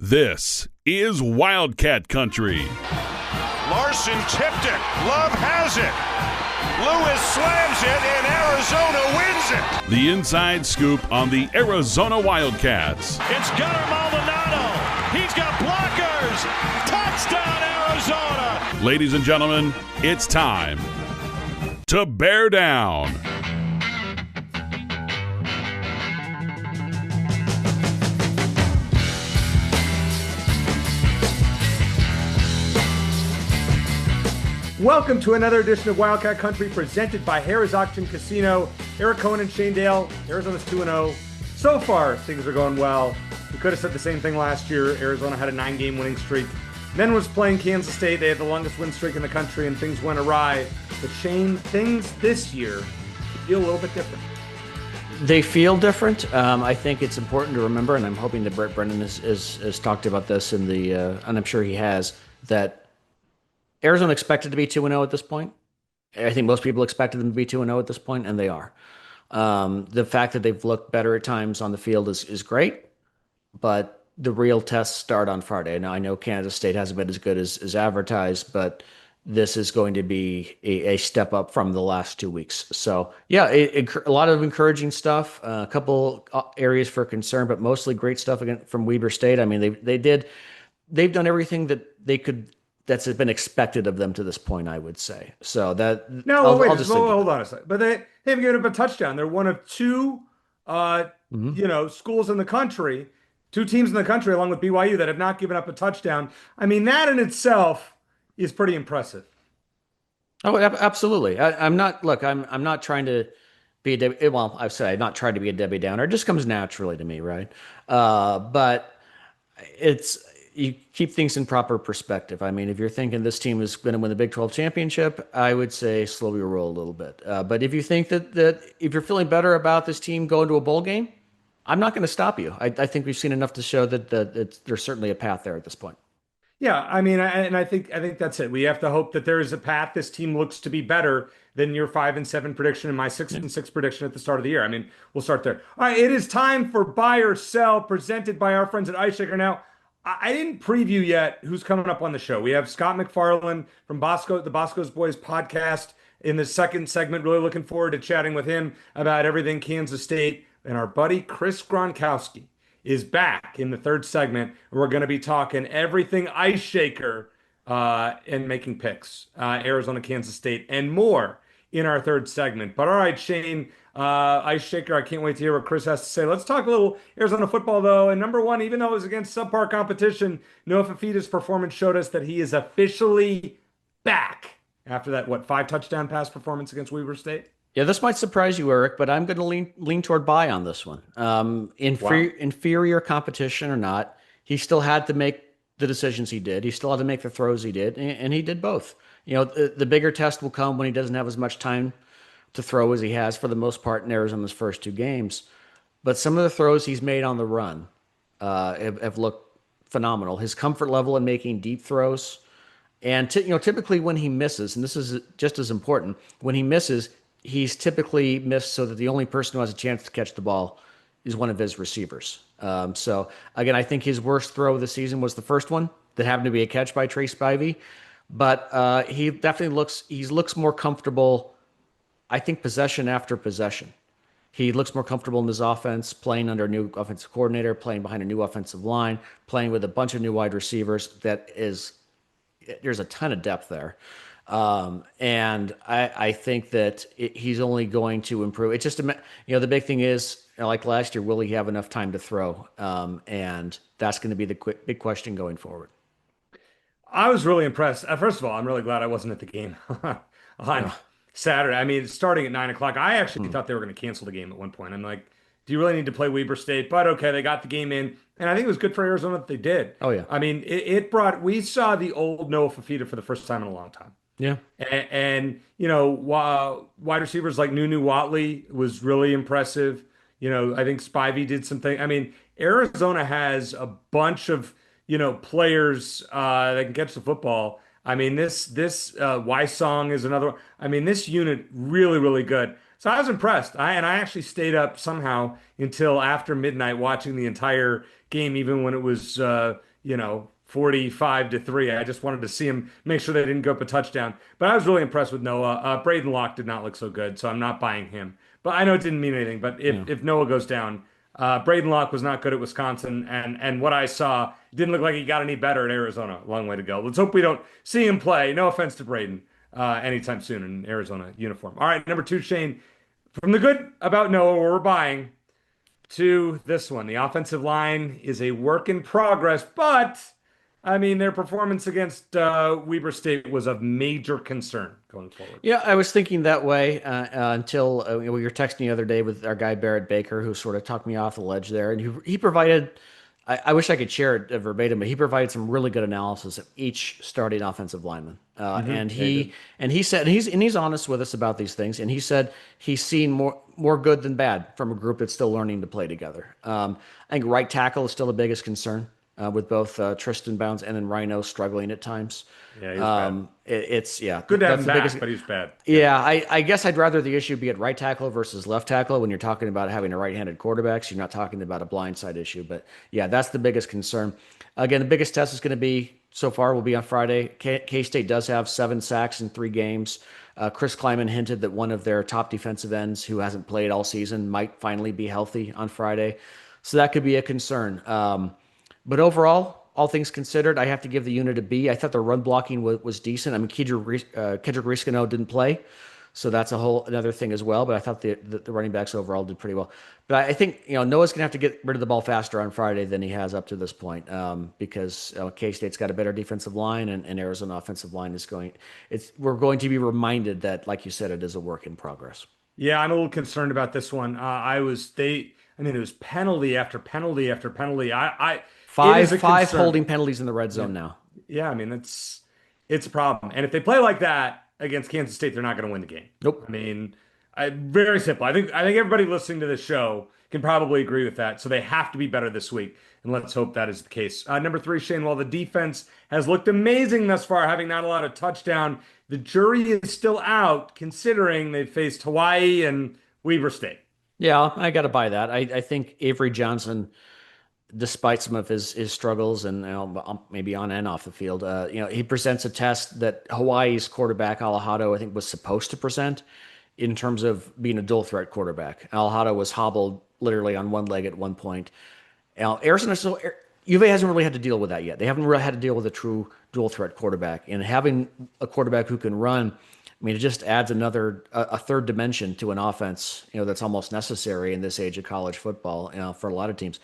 This is Wildcat Country. Larson tipped it. Love has it. Lewis slams it, and Arizona wins it. The inside scoop on the Arizona Wildcats. It's Gunnar Maldonado. He's got blockers. Touchdown, Arizona. Ladies and gentlemen, it's time to bear down. Welcome to another edition of Wildcat Country presented by Harrah's Auction Casino. Eric Cohen and Shane Dale. Arizona's 2-0. So far, things are going well. We could have said the same thing last year. Arizona had a 9-game winning streak. Then was playing Kansas State. They had the longest win streak in the country, and things went awry. But Shane, things this year feel a little bit different. They feel different. I think it's important to remember, and I'm hoping that Brett Brennan has talked about this in the, and I'm sure he has, that Arizona expected to be 2-0 at this point. I think most people expected them to be 2-0 at this point, and they are. The fact that they've looked better at times on the field is great, but the real tests start on Friday. Now, I know Kansas State hasn't been as good as advertised, but this is going to be a step up from the last 2 weeks. So, yeah, a lot of encouraging stuff, a couple areas for concern, but mostly great stuff again from Weber State. I mean, they've done everything that they could. That's been expected of them to this point, I would say. So that hold on a second. But they haven't given up a touchdown. They're one of two, schools in the country, two teams in the country, along with BYU, that have not given up a touchdown. I mean, that in itself is pretty impressive. Oh, absolutely. I'm not trying to be a Debbie. Well, I've said I'm not trying to be a Debbie Downer. It just comes naturally to me, right? But you keep things in proper perspective. I mean, if you're thinking this team is going to win the Big 12 championship, I would say slow your roll a little bit. But if you think that if you're feeling better about this team going to a bowl game, I'm not going to stop you. I think we've seen enough to show that there's certainly a path there at this point. Yeah, I mean, I think that's it. We have to hope that there is a path. This team looks to be better than your 5-7 prediction and my 6-6 prediction at the start of the year. I mean, we'll start there. All right, it is time for Buy or Sell, presented by our friends at Ice Shaker. Now, I didn't preview yet who's coming up on the show. We have Scott McFarland from Boscoe, the Boscoe's Boys podcast in the second segment. Really looking forward to chatting with him about everything Kansas State. And our buddy Chris Gronkowski is back in the third segment. We're going to be talking everything Ice Shaker and making picks, Arizona, Kansas State, and more in our third segment. But all right, Shane, Ice Shaker, I can't wait to hear what Chris has to say. Let's talk a little Arizona football, though. And number one, even though it was against subpar competition, Noah Fafita's performance showed us that he is officially back after that, 5-touchdown pass performance against Weber State? Yeah, this might surprise you, Eric, but I'm going to lean toward buy on this one. Inferior competition or not, he still had to make the decisions he did. He still had to make the throws he did, and he did both. You know, the bigger test will come when he doesn't have as much time to throw as he has for the most part in Arizona's first two games. But some of the throws he's made on the run have looked phenomenal. His comfort level in making deep throws, and typically when he misses, and this is just as important, when he misses, he's typically missed so that the only person who has a chance to catch the ball is one of his receivers. So again, I think his worst throw of the season was the first one that happened to be a catch by Trey Spivey. But he definitely looks more comfortable, I think, possession after possession. He looks more comfortable in his offense, playing under a new offensive coordinator, playing behind a new offensive line, playing with a bunch of new wide receivers. There's a ton of depth there. And I think that he's only going to improve. It's just, the big thing is, like last year, will he have enough time to throw? And that's going to be the big question going forward. I was really impressed. First of all, I'm really glad I wasn't at the game on Saturday. I mean, starting at 9:00, I actually thought they were going to cancel the game at one point. I'm like, do you really need to play Weber State? But okay, they got the game in, and I think it was good for Arizona that they did. Oh yeah. I mean, we saw the old Noah Fafita for the first time in a long time. Yeah. And wide receivers like Nunu Watley was really impressive. I think Spivey did something. I mean, Arizona has a bunch of players that can catch the football. I mean, this Wysong is another one. I mean, this unit really, really good. So I was impressed. I actually stayed up somehow until after midnight watching the entire game, even when it was 45-3. I just wanted to see him make sure they didn't go up a touchdown. But I was really impressed with Noah. Braden Locke did not look so good, so I'm not buying him. But I know it didn't mean anything. But if Noah goes down, Braden Locke was not good at Wisconsin, and what I saw didn't look like he got any better at Arizona. Long way to go. Let's hope we don't see him play. No offense to Braden, anytime soon in Arizona uniform. All right, number two, Shane. From the good about Noah, where we're buying, to this one. The offensive line is a work in progress, but I mean, their performance against Weber State was of major concern going forward. Yeah, I was thinking that way until we were texting the other day with our guy Barrett Baker, who sort of talked me off the ledge there, and he provided. I wish I could share it verbatim, but he provided some really good analysis of each starting offensive lineman, and he said he's honest with us about these things, and he said he's seen more good than bad from a group that's still learning to play together. I think right tackle is still the biggest concern. With both Tristan Bounds and then Rhino struggling at times. Yeah, he's bad. It's good to have that's him the back, biggest. but he's bad. Yeah, I guess I'd rather the issue be at right tackle versus left tackle when you're talking about having a right-handed quarterback. So you're not talking about a blindside issue. But yeah, that's the biggest concern. Again, the biggest test is going to be so far will be on Friday. K-State does have 7 sacks in 3 games. Chris Kleiman hinted that one of their top defensive ends who hasn't played all season might finally be healthy on Friday. So that could be a concern. But overall, all things considered, I have to give the unit a B. I thought the run blocking was decent. I mean, Kedrick Riscano didn't play, so that's another thing as well. But I thought the running backs overall did pretty well. But I think Noah's gonna have to get rid of the ball faster on Friday than he has up to this point, because K-State's got a better defensive line, and Arizona offensive line is going. We're going to be reminded that, like you said, it is a work in progress. Yeah, I'm a little concerned about this one. I mean, it was penalty after penalty after penalty. Five holding penalties in the red zone now. Yeah, I mean, it's a problem. And if they play like that against Kansas State, they're not going to win the game. Nope. I mean, very simple. I think everybody listening to this show can probably agree with that. So they have to be better this week, and let's hope that is the case. Number 3, Shane, while the defense has looked amazing thus far, having not allowed a touchdown, the jury is still out considering they've faced Hawaii and Weber State. Yeah, I got to buy that. I think Avery Johnson, despite some of his struggles and maybe on and off the field, he presents a test that Hawaii's quarterback Alejado, I think, was supposed to present in terms of being a dual threat quarterback. Alejado was hobbled literally on one leg at one point. Arizona UVA hasn't really had to deal with that yet. They haven't really had to deal with a true dual threat quarterback, and having a quarterback who can run, I mean, it just adds a third dimension to an offense, that's almost necessary in this age of college football, for a lot of teams.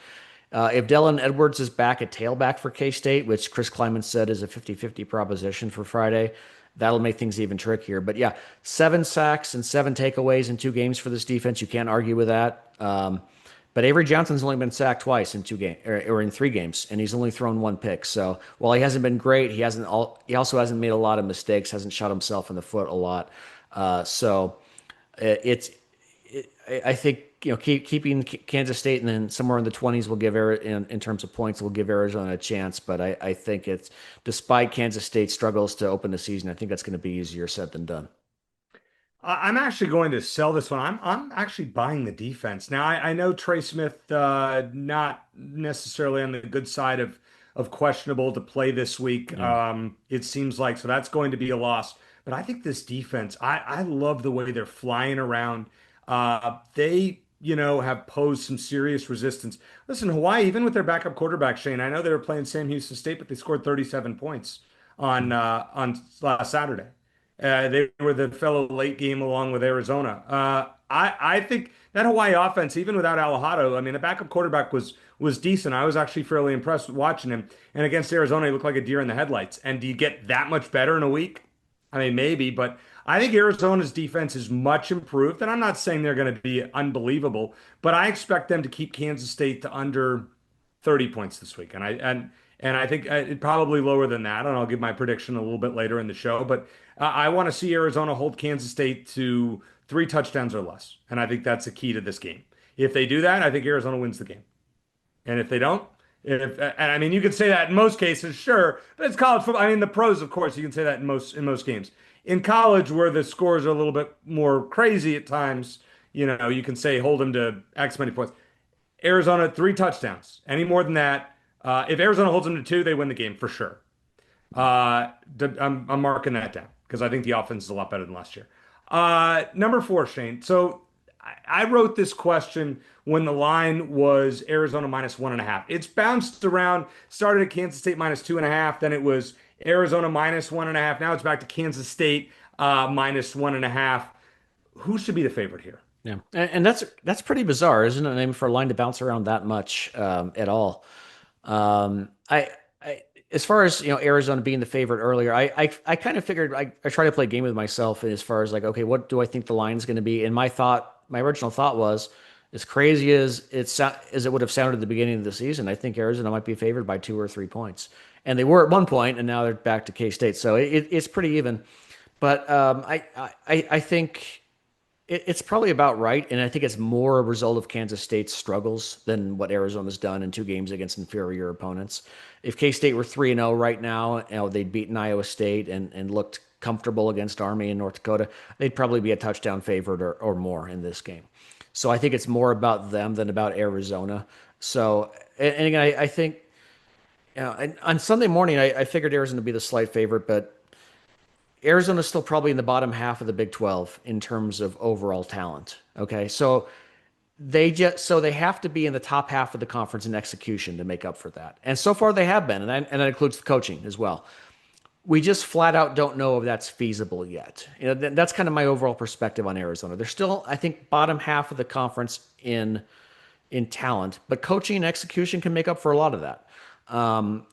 If Dylan Edwards is back at tailback for K-State, which Chris Kleiman said is a 50-50 proposition for Friday, that'll make things even trickier. But yeah, 7 sacks and 7 takeaways in 2 games for this defense. You can't argue with that. But Avery Johnson's only been sacked twice in 2 games or in 3 games, and he's only thrown 1 pick. So while he hasn't been great, he also hasn't made a lot of mistakes, hasn't shot himself in the foot a lot. I think keeping Kansas State and then somewhere in the 20s will give in terms of points will give Arizona a chance. But I think it's, despite Kansas State's struggles to open the season, I think that's going to be easier said than done. I'm actually going to sell this one. I'm actually buying the defense. Now I know Trey Smith not necessarily on the good side of questionable to play this week. It seems like, so that's going to be a loss. But I think this defense, I love the way they're flying around. They have posed some serious resistance. Listen, Hawaii, even with their backup quarterback Shane, I know they were playing Sam Houston State, but they scored 37 points on last Saturday. They were the fellow late game along with Arizona. I think that Hawaii offense, even without Alejado, I mean, the backup quarterback was decent. I was actually fairly impressed with watching him. And against Arizona, he looked like a deer in the headlights. And do you get that much better in a week? I mean, maybe, but I think Arizona's defense is much improved. And I'm not saying they're going to be unbelievable, but I expect them to keep Kansas State to under 30 points this week. And I think it probably lower than that. And I'll give my prediction a little bit later in the show. But I want to see Arizona hold Kansas State to 3 touchdowns or less. And I think that's the key to this game. If they do that, I think Arizona wins the game. And if they don't, and I mean, you could say that in most cases, sure, but it's college football. I mean, the pros, of course, you can say that in most games. In college, where the scores are a little bit more crazy at times, you can say hold them to X many points. Arizona 3 touchdowns. Any more than that, If Arizona holds them to 2, they win the game for sure. I'm marking that down because I think the offense is a lot better than last year. Number 4, Shane. So I wrote this question when the line was Arizona -1.5. It's bounced around, started at Kansas State -2.5, then it was Arizona -1.5. Now it's back to Kansas State -1.5. Who should be the favorite here? Yeah, and that's pretty bizarre, isn't it? I mean, for a line to bounce around that much at all. I as far as Arizona being the favorite earlier, I kind of figured I try to play a game with myself as far as like, okay, what do I think the line's going to be? And my original thought was, as crazy as it would have sounded at the beginning of the season, I think Arizona might be favored by 2 or 3 points, and they were at one point, and now they're back to K-State, so it's pretty even. But I think it's probably about right, and I think it's more a result of Kansas State's struggles than what Arizona's done in 2 games against inferior opponents. If K-State were 3-0 right now, they'd beaten Iowa State and looked comfortable against Army and North Dakota, they'd probably be a touchdown favorite or more in this game. So I think it's more about them than about Arizona. So, and again, I think on Sunday morning, I figured Arizona would be the slight favorite, but Arizona's still probably in the bottom half of the Big 12 in terms of overall talent. Okay, so they have to be in the top half of the conference in execution to make up for that, and so far they have been, and that includes the coaching as well. We just flat out don't know if that's feasible yet. That's kind of my overall perspective on Arizona. They're still, I think, bottom half of the conference in talent, but coaching and execution can make up for a lot of that.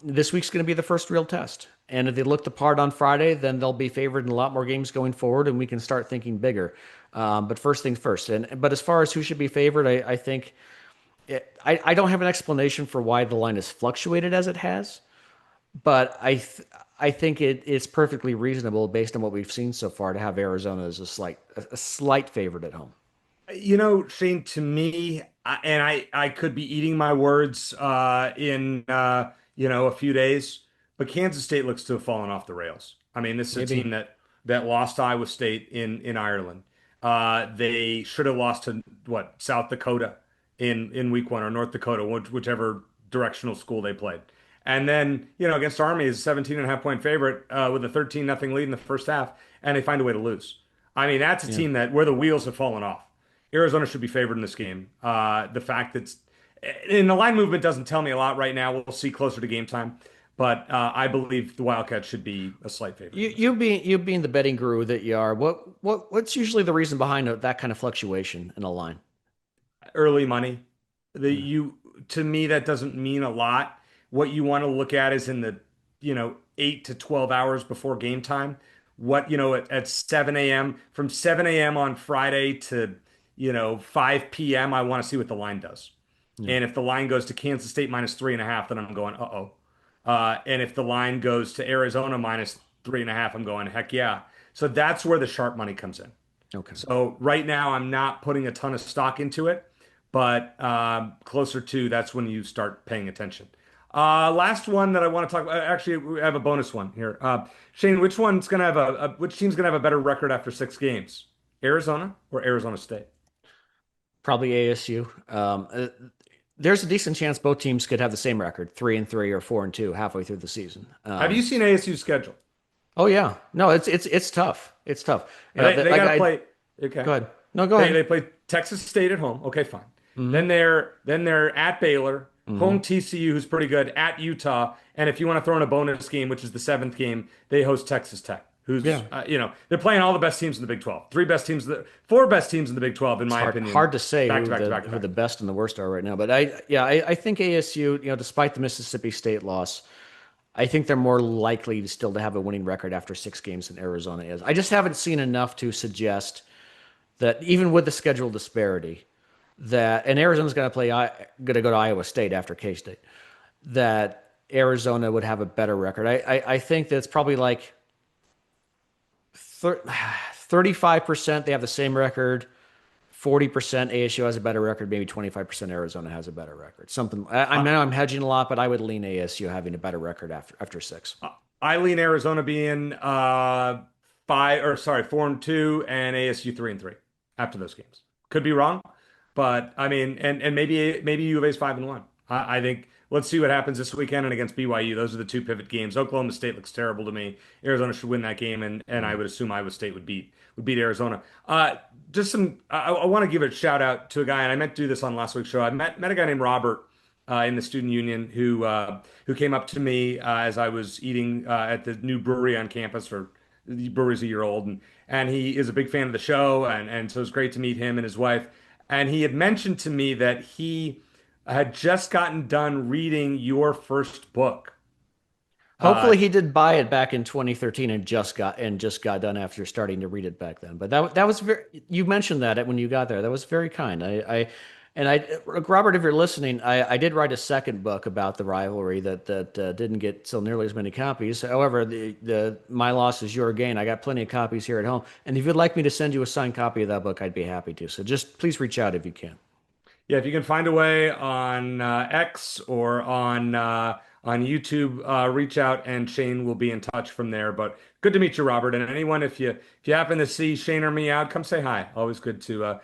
This week's going to be the first real test. And if they look the part on Friday, then they'll be favored in a lot more games going forward, and we can start thinking bigger. But first things first. But as far as who should be favored, I think I don't have an explanation for why the line has fluctuated as it has, but I think it's perfectly reasonable based on what we've seen so far to have Arizona as a slight favorite at home. Shane, to me, I could be eating my words in a few days, but Kansas State looks to have fallen off the rails. I mean, this is a team that lost to Iowa State in Ireland. They should have lost to South Dakota in week 1 or North Dakota, whichever directional school they played. And then, against Army is a 17.5-point favorite with a 13-0 lead in the first half, and they find a way to lose. I mean, that's a team where the wheels have fallen off. Arizona should be favored in this game. The fact that the line movement doesn't tell me a lot right now. We'll see closer to game time, but I believe the Wildcats should be a slight favorite. You being the betting guru that you are, what's usually the reason behind that kind of fluctuation in a line? Early money. To me, that doesn't mean a lot. What you want to look at is in the 8 to 12 hours before game time. At 7 a.m. from 7 a.m. on Friday to 5 p.m. I want to see what the line does. Yeah. And if the line goes to Kansas State -3.5, then I'm going, uh-oh. And if the line goes to Arizona -3.5, I'm going, heck yeah. So that's where the sharp money comes in. Okay. So right now I'm not putting a ton of stock into it, but closer to that's when you start paying attention. Last one that I want to talk about. Actually, we have a bonus one here. Shane, which team's gonna have a better record after 6 games? Arizona or Arizona State? Probably ASU. There's a decent chance both teams could have the same record, 3-3 or 4-2 halfway through the season. Have you seen ASU's schedule? Oh yeah, no, it's tough. It's tough. They gotta play. Okay, go ahead. No, go ahead. They play Texas State at home. Okay, fine. Mm-hmm. Then they're at Baylor, home TCU, who's pretty good, at Utah, and if you want to throw in a bonus game, which is the 7th game, they host Texas Tech. They're playing all the best teams in the Big 12. 4 best teams in the Big 12, in my opinion. Hard to say who the best and the worst are right now. But I think ASU, despite the Mississippi State loss, I think they're more likely to have a winning record after 6 games than Arizona is. I just haven't seen enough to suggest that even with the schedule disparity, and Arizona's going to go to Iowa State after K-State, that Arizona would have a better record. I think that's probably like 35% they have the same record, 40% ASU has a better record, maybe 25% Arizona has a better record. I'm hedging a lot, but I would lean ASU having a better record after 6. I lean Arizona being 4-2 and ASU 3-3 after those games. Could be wrong, but I mean, and maybe U of A's 5-1. I think let's see what happens this weekend and against BYU. Those are the two pivot games. Oklahoma State looks terrible to me. Arizona should win that game, and I would assume Iowa State would beat Arizona. Just some. I want to give a shout out to a guy, and I meant to do this on last week's show. I met a guy named Robert in the student union who came up to me as I was eating at the new brewery on campus. Or the brewery's a year old, and he is a big fan of the show, and so it was great to meet him and his wife. And he had mentioned to me that he had just gotten done reading your first book. Hopefully he did buy it back in 2013 and just got done after starting to read it back then. But that was very, you mentioned that when you got there. That was very kind. Robert, if you're listening, I did write a second book about the rivalry that didn't get so nearly as many copies. However, the my loss is your gain. I got plenty of copies here at home, and if you'd like me to send you a signed copy of that book, I'd be happy to. So just please reach out if you can. Yeah, if you can find a way on X or on YouTube, reach out and Shane will be in touch from there. But good to meet you, Robert. And anyone, if you happen to see Shane or me out, come say hi. Always good to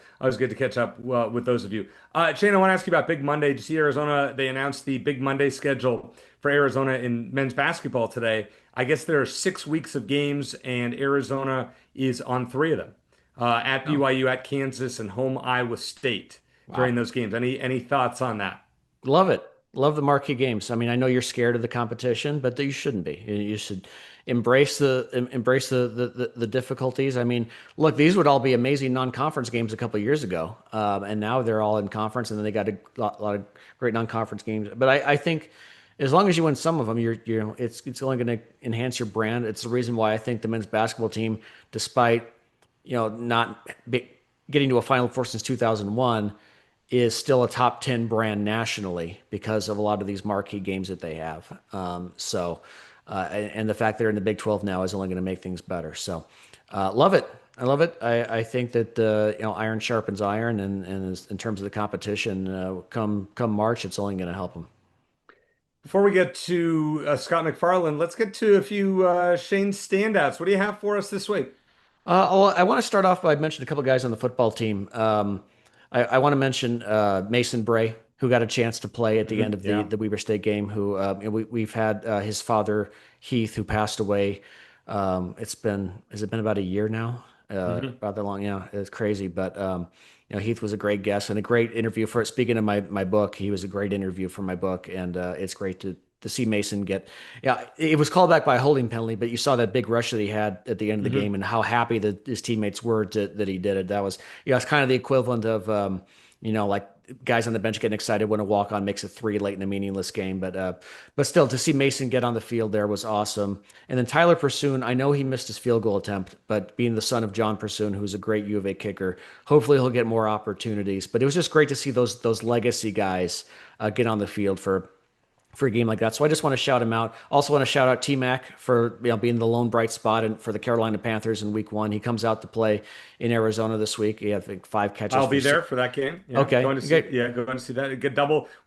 catch up with those of you. Shane, I want to ask you about Big Monday. Did you see Arizona? They announced the Big Monday schedule for Arizona in men's basketball today. I guess there are 6 weeks of games, and Arizona is on 3 of them. At BYU, at Kansas, and home Iowa State during those games. Any thoughts on that? Love it. Love the marquee games. I mean, I know you're scared of the competition, but you shouldn't be. You should embrace the difficulties. I mean, look, these would all be amazing non-conference games a couple of years ago, and now they're all in conference, and then they got a lot of great non-conference games. But I think as long as you win some of them, it's only going to enhance your brand. It's the reason why I think the men's basketball team, despite not getting to a Final Four since 2001, is still a top 10 brand nationally because of a lot of these marquee games that they have. And the fact they're in the Big 12 now is only going to make things better. So, love it. I love it. I think that iron sharpens iron, and in terms of the competition, come March, it's only going to help them. Before we get to Scott McFarland, let's get to a few Shane standouts. What do you have for us this week? I want to start off by mentioning a couple of guys on the football team. I want to mention Mason Bray, who got a chance to play at the end of the Weber State game. Who we've had his father Heath, who passed away. Has it been about a year now? About that long? Yeah, it's crazy. But Heath was a great guest and a great interview for. Speaking of my book, he was a great interview for my book, and it's great to see Mason get. Yeah, it was called back by a holding penalty, but you saw that big rush that he had at the end of the game and how happy that his teammates were that he did it. That was, it's kind of the equivalent of, like guys on the bench getting excited when a walk-on makes a 3 late in a meaningless game. But still, to see Mason get on the field there was awesome. And then Tyler Pursoon, I know he missed his field goal attempt, but being the son of John Pursoon, who's a great U of A kicker, hopefully he'll get more opportunities. But it was just great to see those legacy guys get on the field for a game like that. So I just want to shout him out. Also want to shout out T-Mac for being the lone bright spot and for the Carolina Panthers in week 1. He comes out to play in Arizona this week. He had 5 catches. I'll be there for that game. Yeah, okay. Going to see that. A good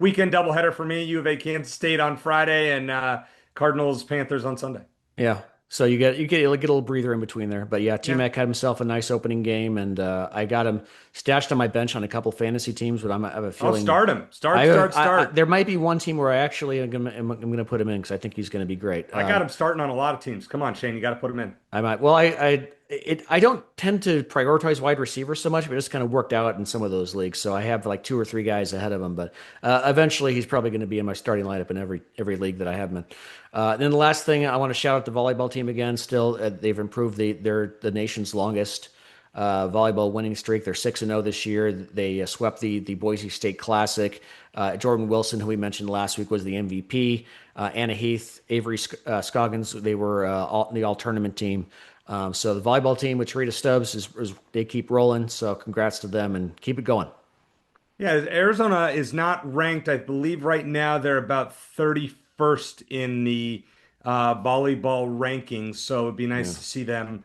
weekend doubleheader for me. U of A Kansas State on Friday and Cardinals Panthers on Sunday. Yeah. So you get a little breather in between there. But yeah, T-Mac had himself a nice opening game, and I got him stashed on my bench on a couple fantasy teams, but I have a feeling start him. Start. There might be one team where I actually am going to put him in because I think he's going to be great. I got him starting on a lot of teams. Come on, Shane, you got to put him in. I might. Well, I don't tend to prioritize wide receivers so much, but it just kind of worked out in some of those leagues. So I have like 2 or 3 guys ahead of him, but eventually he's probably going to be in my starting lineup in every league that I have him in. Then the last thing, I want to shout out the volleyball team again. Still, they've improved. They're the nation's longest volleyball winning streak. They're 6-0 this year. They swept the Boise State Classic. Jordan Wilson, who we mentioned last week, was the MVP. Anna Heath, Avery Scoggins, they were the all-tournament team. So the volleyball team with Tarita Stubbs they keep rolling. So congrats to them and keep it going. Yeah, Arizona is not ranked. I believe right now they're about 31st in the volleyball rankings. So it'd be nice to see them,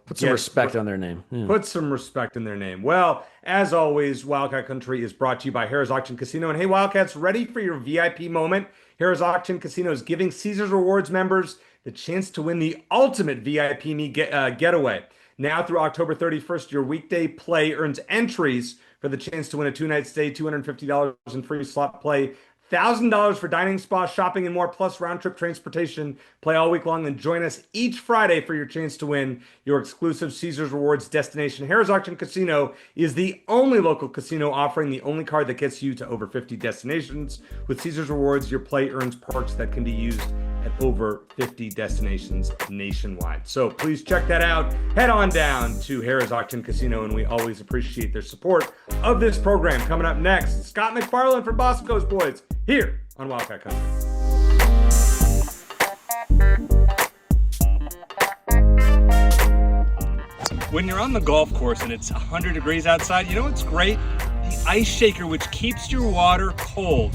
put some respect on their name. Yeah. Put some respect in their name. Well, as always, Wildcat Country is brought to you by Harrah's Auction Casino. And hey, Wildcats, ready for your VIP moment? Harrah's Auction Casino is giving Caesars Rewards members the chance to win the ultimate VIP getaway. Now through October 31st, your weekday play earns entries for the chance to win a 2-night stay, $250 in free slot play, $1,000 for dining, spa, shopping, and more, plus round-trip transportation. Play all week long, and join us each Friday for your chance to win your exclusive Caesars Rewards destination. Harrah's Auction Casino is the only local casino offering the only card that gets you to over 50 destinations. With Caesars Rewards, your play earns perks that can be used at over 50 destinations nationwide. So please check that out. Head on down to Harrah's Auction Casino, and we always appreciate their support of this program. Coming up next, Scott McFarland from Boscoe's Boys here on Wildcat Country. When you're on the golf course and it's 100 degrees outside, you know what's great? The ice shaker, which keeps your water cold.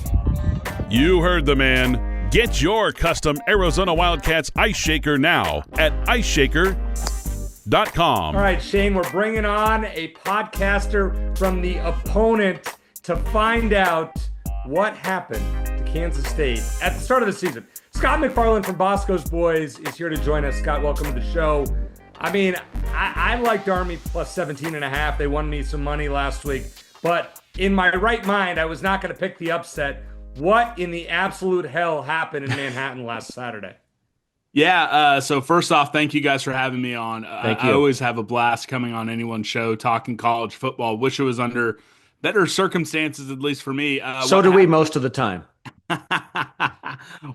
You heard the man. Get your custom Arizona Wildcats ice shaker now at iceshaker.com. All right, Shane, we're bringing on a podcaster from the opponent to find out what happened to Kansas State at the start of the season. Scott McFarland from Boscoe's Boys is here to join us. Scott, welcome to the show. I mean, I liked Army plus 17.5. They won me some money last week, but in my right mind, I was not going to pick the upset. What in the absolute hell happened in Manhattan last Saturday? Yeah, so first off, thank you guys for having me on. Thank you. I always have a blast coming on anyone's show talking college football. Wish it was under better circumstances, at least for me. So do we most of the time.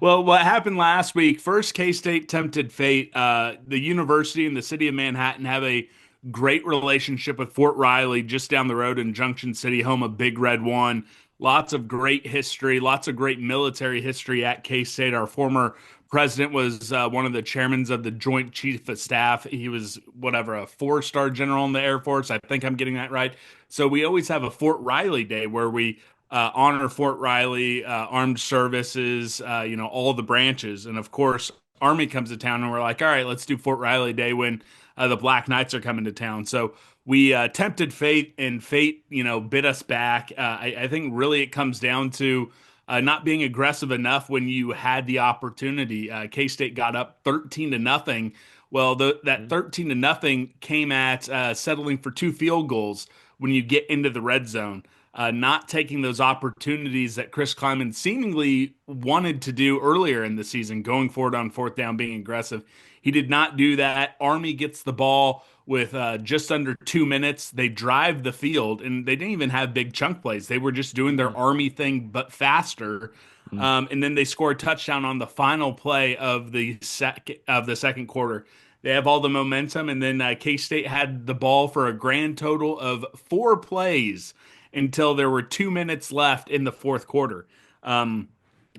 Well, what happened last week, first K-State tempted fate. The university and the city of Manhattan have a great relationship with Fort Riley just down the road in Junction City, home of Big Red 1. Lots of great history, lots of great military history at K-State. Our former president was one of the chairmen of the Joint Chief of Staff. He was, a 4-star general in the Air Force. I think I'm getting that right. So we always have a Fort Riley Day where we honor Fort Riley, armed services, all the branches. And, of course, Army comes to town, and we're like, all right, let's do Fort Riley Day when the Black Knights are coming to town. So we tempted fate, and fate, bit us back. I think really it comes down to not being aggressive enough when you had the opportunity. K-State got up 13-0. Well, that 13-0 came at settling for 2 field goals when you get into the red zone. Not taking those opportunities that Chris Kleiman seemingly wanted to do earlier in the season, going forward on 4th down, being aggressive. He did not do that. Army gets the ball with just under 2 minutes. They drive the field, and they didn't even have big chunk plays. They were just doing their Army thing, but faster. And then they score a touchdown on the final play of the second quarter. They have all the momentum, and then K-State had the ball for a grand total of 4 plays until there were 2 minutes left in the fourth quarter. One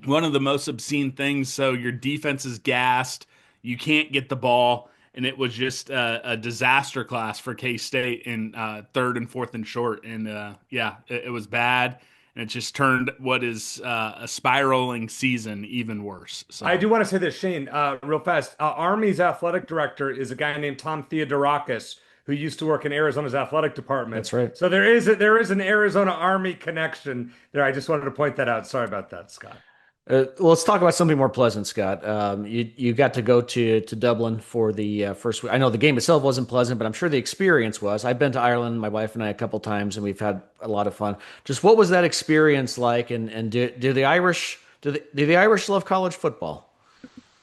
of the most obscene things, so your defense is gassed. You can't get the ball, and it was just a disaster class for K-State in 3rd and 4th and short. And, it was bad, and it just turned what is a spiraling season even worse. So. I do want to say this, Shane, real fast. Army's athletic director is a guy named Tom Theodorakis, who used to work in Arizona's athletic department. That's right. So there is an Arizona Army connection there. I just wanted to point that out. Sorry about that, Scott. Well, let's talk about something more pleasant, Scott. You got to go to Dublin for the first week. I know the game itself wasn't pleasant, but I'm sure the experience was. I've been to Ireland, my wife and I, a couple times, and we've had a lot of fun. Just what was that experience like? And do the Irish love college football?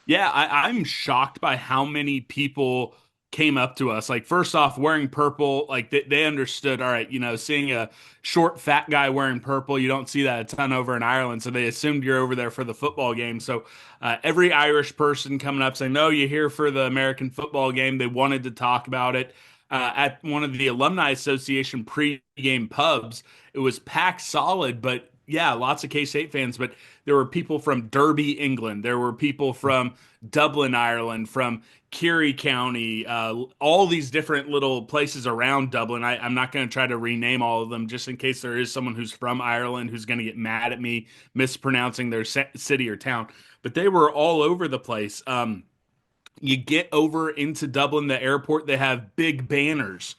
Yeah, I'm shocked by how many people came up to us. Like, first off, wearing purple, like they understood, all right, seeing a short, fat guy wearing purple, you don't see that a ton over in Ireland. So they assumed you're over there for the football game. So every Irish person coming up saying, no, you're here for the American football game. They wanted to talk about it. At one of the Alumni Association pre-game pubs, it was packed solid, but yeah, lots of K-State fans, but there were people from Derby, England. There were people from Dublin, Ireland, from Kerry County, all these different little places around Dublin. I'm not going to try to rename all of them just in case there is someone who's from Ireland who's going to get mad at me mispronouncing their city or town. But they were all over the place. You get over into Dublin, the airport, they have big banners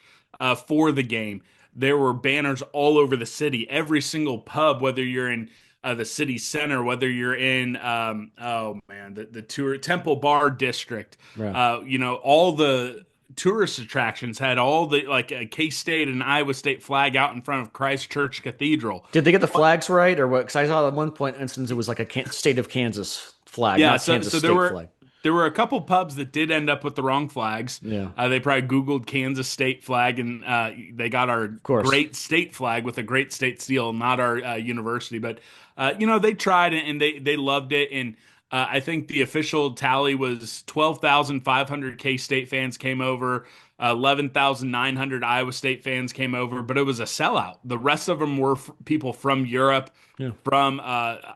for the game. There were banners all over the city. Every single pub, whether you're in the city center, whether you're in the Temple Bar District, right. All the tourist attractions had all the like a K-State and Iowa State flag out in front of Christ Church Cathedral. Did they get the flags right, or what? Because I saw at one point instance it was like a state of Kansas flag, Yeah, not so Kansas so there State were flag. there were a couple pubs that did end up with the wrong flags. Yeah, They probably Googled Kansas State flag, and they got our of course. great state flag with a great state seal, not our university. But they tried it and they loved it. And I think the official tally was 12,500 K State fans came over. 11,900 Iowa State fans came over, but it was a sellout. The rest of them were people from Europe, Yeah. from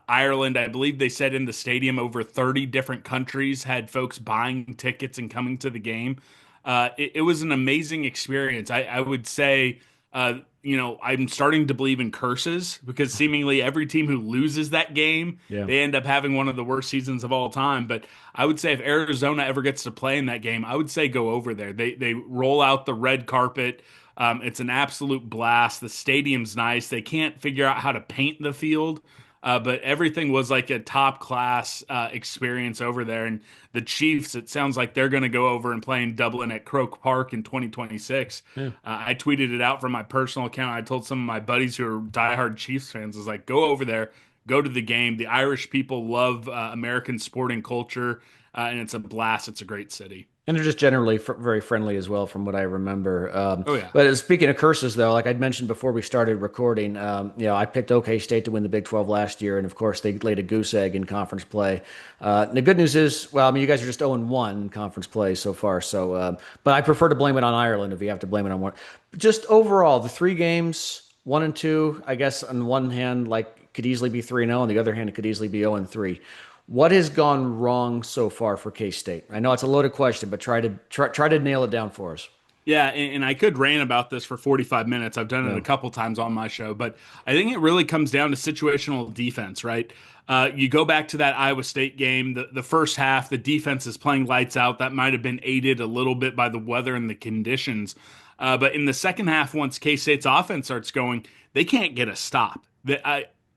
Ireland. I believe they said in the stadium over 30 different countries had folks buying tickets and coming to the game. It was an amazing experience. I would say, I'm starting to believe in curses because seemingly every team who loses that game, Yeah. they end up having one of the worst seasons of all time. But I would say if Arizona ever gets to play in that game, I would say go over there. They roll out the red carpet. It's an absolute blast. The stadium's nice. They can't figure out how to paint the field, but everything was like a top class experience over there. And the Chiefs, it sounds like they're going to go over and play in Dublin at Croke Park in 2026. Yeah. I tweeted it out from my personal account. I told some of my buddies who are diehard Chiefs fans, I was like, go over there, go to the game. The Irish people love American sporting culture, and it's a blast. It's a great city. And they're just generally very friendly as well, from what I remember. Oh, yeah. But speaking of curses, though, like I'd mentioned before we started recording, I picked OK State to win the Big 12 last year, and of course they laid a goose egg in conference play. The good news is, well, I mean, you guys are just 0-1 in conference play so far. So, but I prefer to blame it on Ireland if you have to blame it on one. Just overall, the 3 games, 1 and 2, I guess on one hand, like could easily be 3-0, on the other hand, it could easily be 0-3. What has gone wrong so far for K-State? I know it's a loaded question, but try to nail it down for us. Yeah, and I could rant about this for 45 minutes. I've done it a couple times on my show, but I think it really comes down to situational defense, right? You go back to that Iowa State game, the first half, the defense is playing lights out. That might have been aided a little bit by the weather and the conditions. But in the second half, once K-State's offense starts going, they can't get a stop.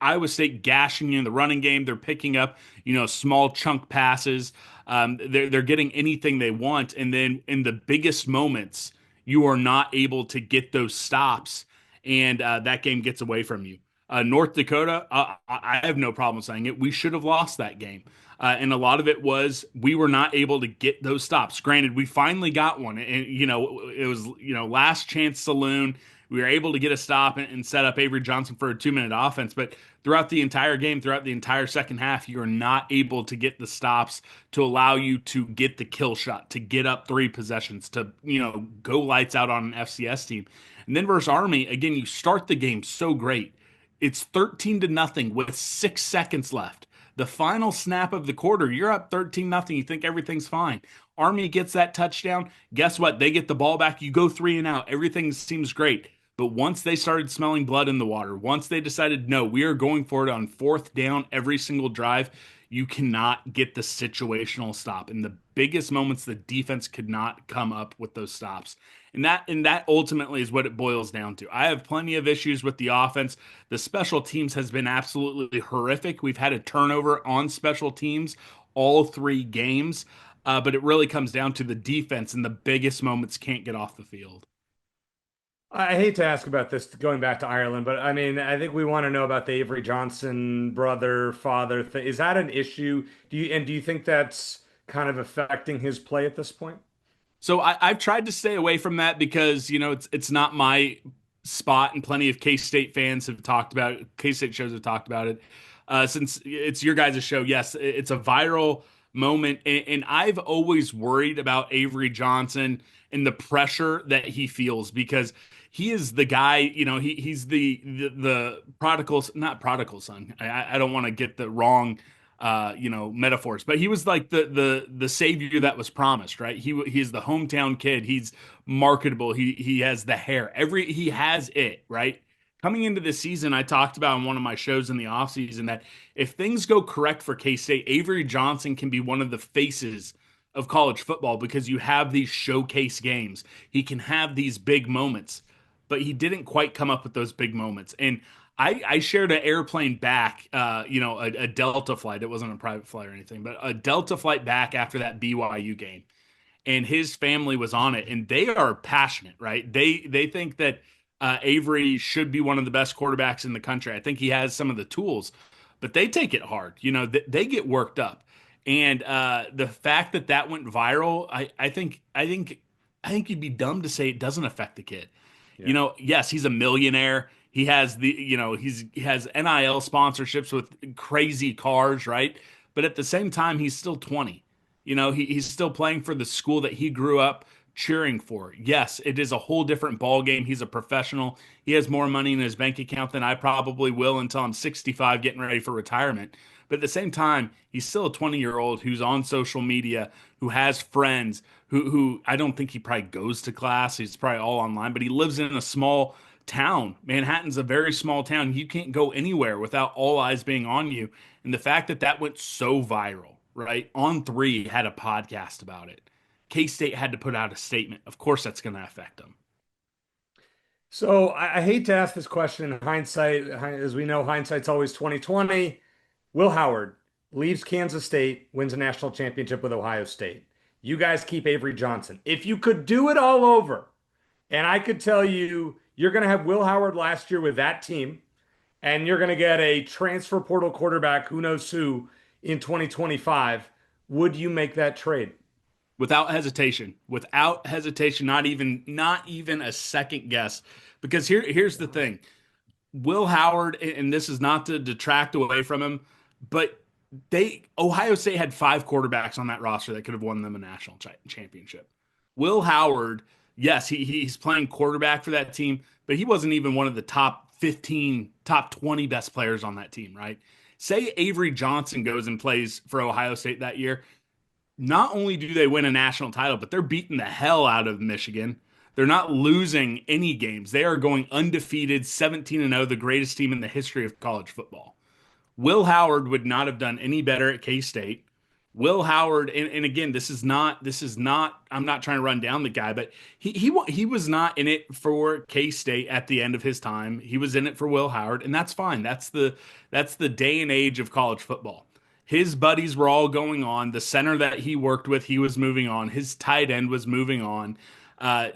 Iowa State gashing you in the running game. They're picking up, small chunk passes. They're getting anything they want. And then in the biggest moments, you are not able to get those stops, and that game gets away from you. North Dakota, I have no problem saying it. We should have lost that game. And a lot of it was we were not able to get those stops. Granted, we finally got one. And, it was, last chance saloon. We were able to get a stop and set up Avery Johnson for a 2-minute offense. But throughout the entire game, throughout the entire second half, you are not able to get the stops to allow you to get the kill shot, to get up 3 possessions, to, go lights out on an FCS team. And then versus Army, again, you start the game so great. It's 13-0 with 6 seconds left. The final snap of the quarter, you're up 13-0. You think everything's fine. Army gets that touchdown. Guess what? They get the ball back. You go 3 and out. Everything seems great. But once they started smelling blood in the water, once they decided, no, we are going for it on 4th down every single drive, you cannot get the situational stop. In the biggest moments, the defense could not come up with those stops. And that ultimately is what it boils down to. I have plenty of issues with the offense. The special teams has been absolutely horrific. We've had a turnover on special teams all 3 games. But it really comes down to the defense, and the biggest moments can't get off the field. I hate to ask about this going back to Ireland, but I mean, I think we want to know about the Avery Johnson brother, father thing. Is that an issue? Do you think that's kind of affecting his play at this point? So I've tried to stay away from that because, it's not my spot, and plenty of K-State fans have talked about it. K-State shows have talked about it. Since it's your guys' show, yes, it's a viral moment. And I've always worried about Avery Johnson and the pressure that he feels because he is the guy, he's the prodigal, not prodigal son. I don't want to get the wrong, metaphors, but he was like the savior that was promised, right? He's the hometown kid. He's marketable. He has the hair. He has it, right? Coming into this season, I talked about on one of my shows in the offseason that if things go correct for K-State, Avery Johnson can be one of the faces of college football because you have these showcase games. He can have these big moments, but he didn't quite come up with those big moments. And I shared an airplane back, a Delta flight. It wasn't a private flight or anything, but a Delta flight back after that BYU game. and his family was on it, and they are passionate, right? They think that Avery should be one of the best quarterbacks in the country. I think he has some of the tools, but they take it hard. They get worked up, and the fact that that went viral, I think you'd be dumb to say it doesn't affect the kid. Yeah. Yes, he's a millionaire. He has he has NIL sponsorships with crazy cars, right? But at the same time, he's still 20. He's still playing for the school that he grew up cheering for. Yes, it is a whole different ball game. He's a professional. He has more money in his bank account than I probably will until I'm 65 getting ready for retirement. But at the same time, he's still a 20-year-old who's on social media, who has friends, who I don't think he probably goes to class. He's probably all online, but he lives in a small town. Manhattan's a very small town. You can't go anywhere without all eyes being on you. And the fact that that went so viral, right? On3 had a podcast about it. K-State had to put out a statement. Of course, that's going to affect them. So I hate to ask this question in hindsight. As we know, hindsight's always 2020. Will Howard leaves Kansas State, wins a national championship with Ohio State. You guys keep Avery Johnson. If you could do it all over, and I could tell you, you're going to have Will Howard last year with that team, and you're going to get a transfer portal quarterback, who knows who, in 2025, would you make that trade? Without hesitation, not even a second guess. Because here's the thing. Will Howard, and this is not to detract away from him, but Ohio State had 5 quarterbacks on that roster that could have won them a national championship. Will Howard, yes, he's playing quarterback for that team, but he wasn't even one of the top 15, top 20 best players on that team, right? Say Avery Johnson goes and plays for Ohio State that year. Not only do they win a national title, but they're beating the hell out of Michigan. They're not losing any games. They are going undefeated, 17-0, the greatest team in the history of college football. Will Howard would not have done any better at K-State. Will Howard, and again, this is not, I'm not trying to run down the guy, but he was not in it for K-State at the end of his time. He was in it for Will Howard, and that's fine. That's the day and age of college football. His buddies were all going on. The center that he worked with, he was moving on. His tight end was moving on.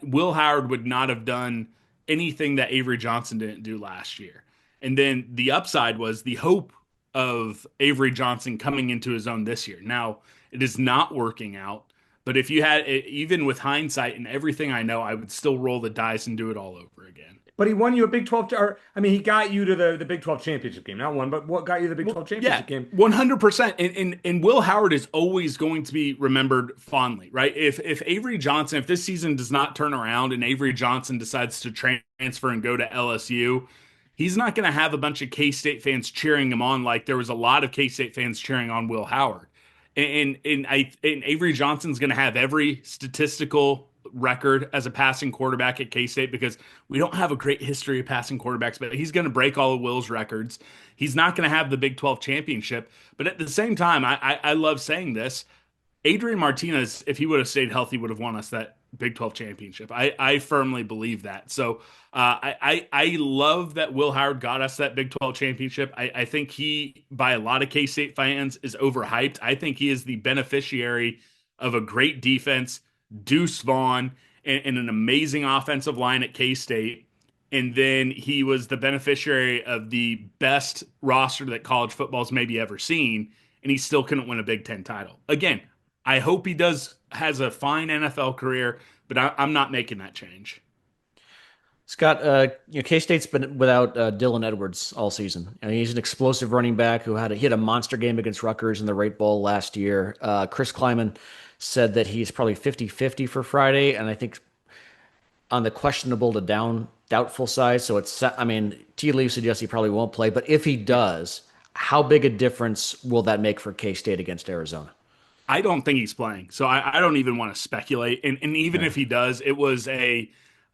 Will Howard would not have done anything that Avery Johnson didn't do last year. And then the upside was the hope of Avery Johnson coming into his own this year. Now, it is not working out, but if you had, even with hindsight and everything I know, I would still roll the dice and do it all over again. But he won you a Big 12, he got you to the Big 12 championship game. Not one, but what got you the Big 12 championship game? 100%. And Will Howard is always going to be remembered fondly, right? If Avery Johnson, if this season does not turn around and Avery Johnson decides to transfer and go to LSU, he's not going to have a bunch of K-State fans cheering him on like there was a lot of K-State fans cheering on Will Howard. And Avery Johnson's going to have every statistical record as a passing quarterback at K-State because we don't have a great history of passing quarterbacks, but he's going to break all of Will's records. He's not going to have the Big 12 championship. But at the same time, I love saying this. Adrian Martinez, if he would have stayed healthy, would have won us that Big 12 championship. I firmly believe that. So I love that Will Howard got us that Big 12 championship. I think he, by a lot of K-State fans, is overhyped. I think he is the beneficiary of a great defense, Deuce Vaughn, and an amazing offensive line at K-State. And then he was the beneficiary of the best roster that college football's maybe ever seen, and he still couldn't win a Big Ten title. Again, I hope he has a fine NFL career, but I'm not making that change. Scott, K-State's been without Dylan Edwards all season. He's an explosive running back who had a monster game against Rutgers in the Rate Bowl last year. Chris Kleiman said that he's probably 50-50 for Friday, and I think on the questionable to doubtful side. So T. Lee suggests he probably won't play, but if he does, how big a difference will that make for K-State against Arizona? I don't think he's playing, so I don't even want to speculate. And even if he does, it was there's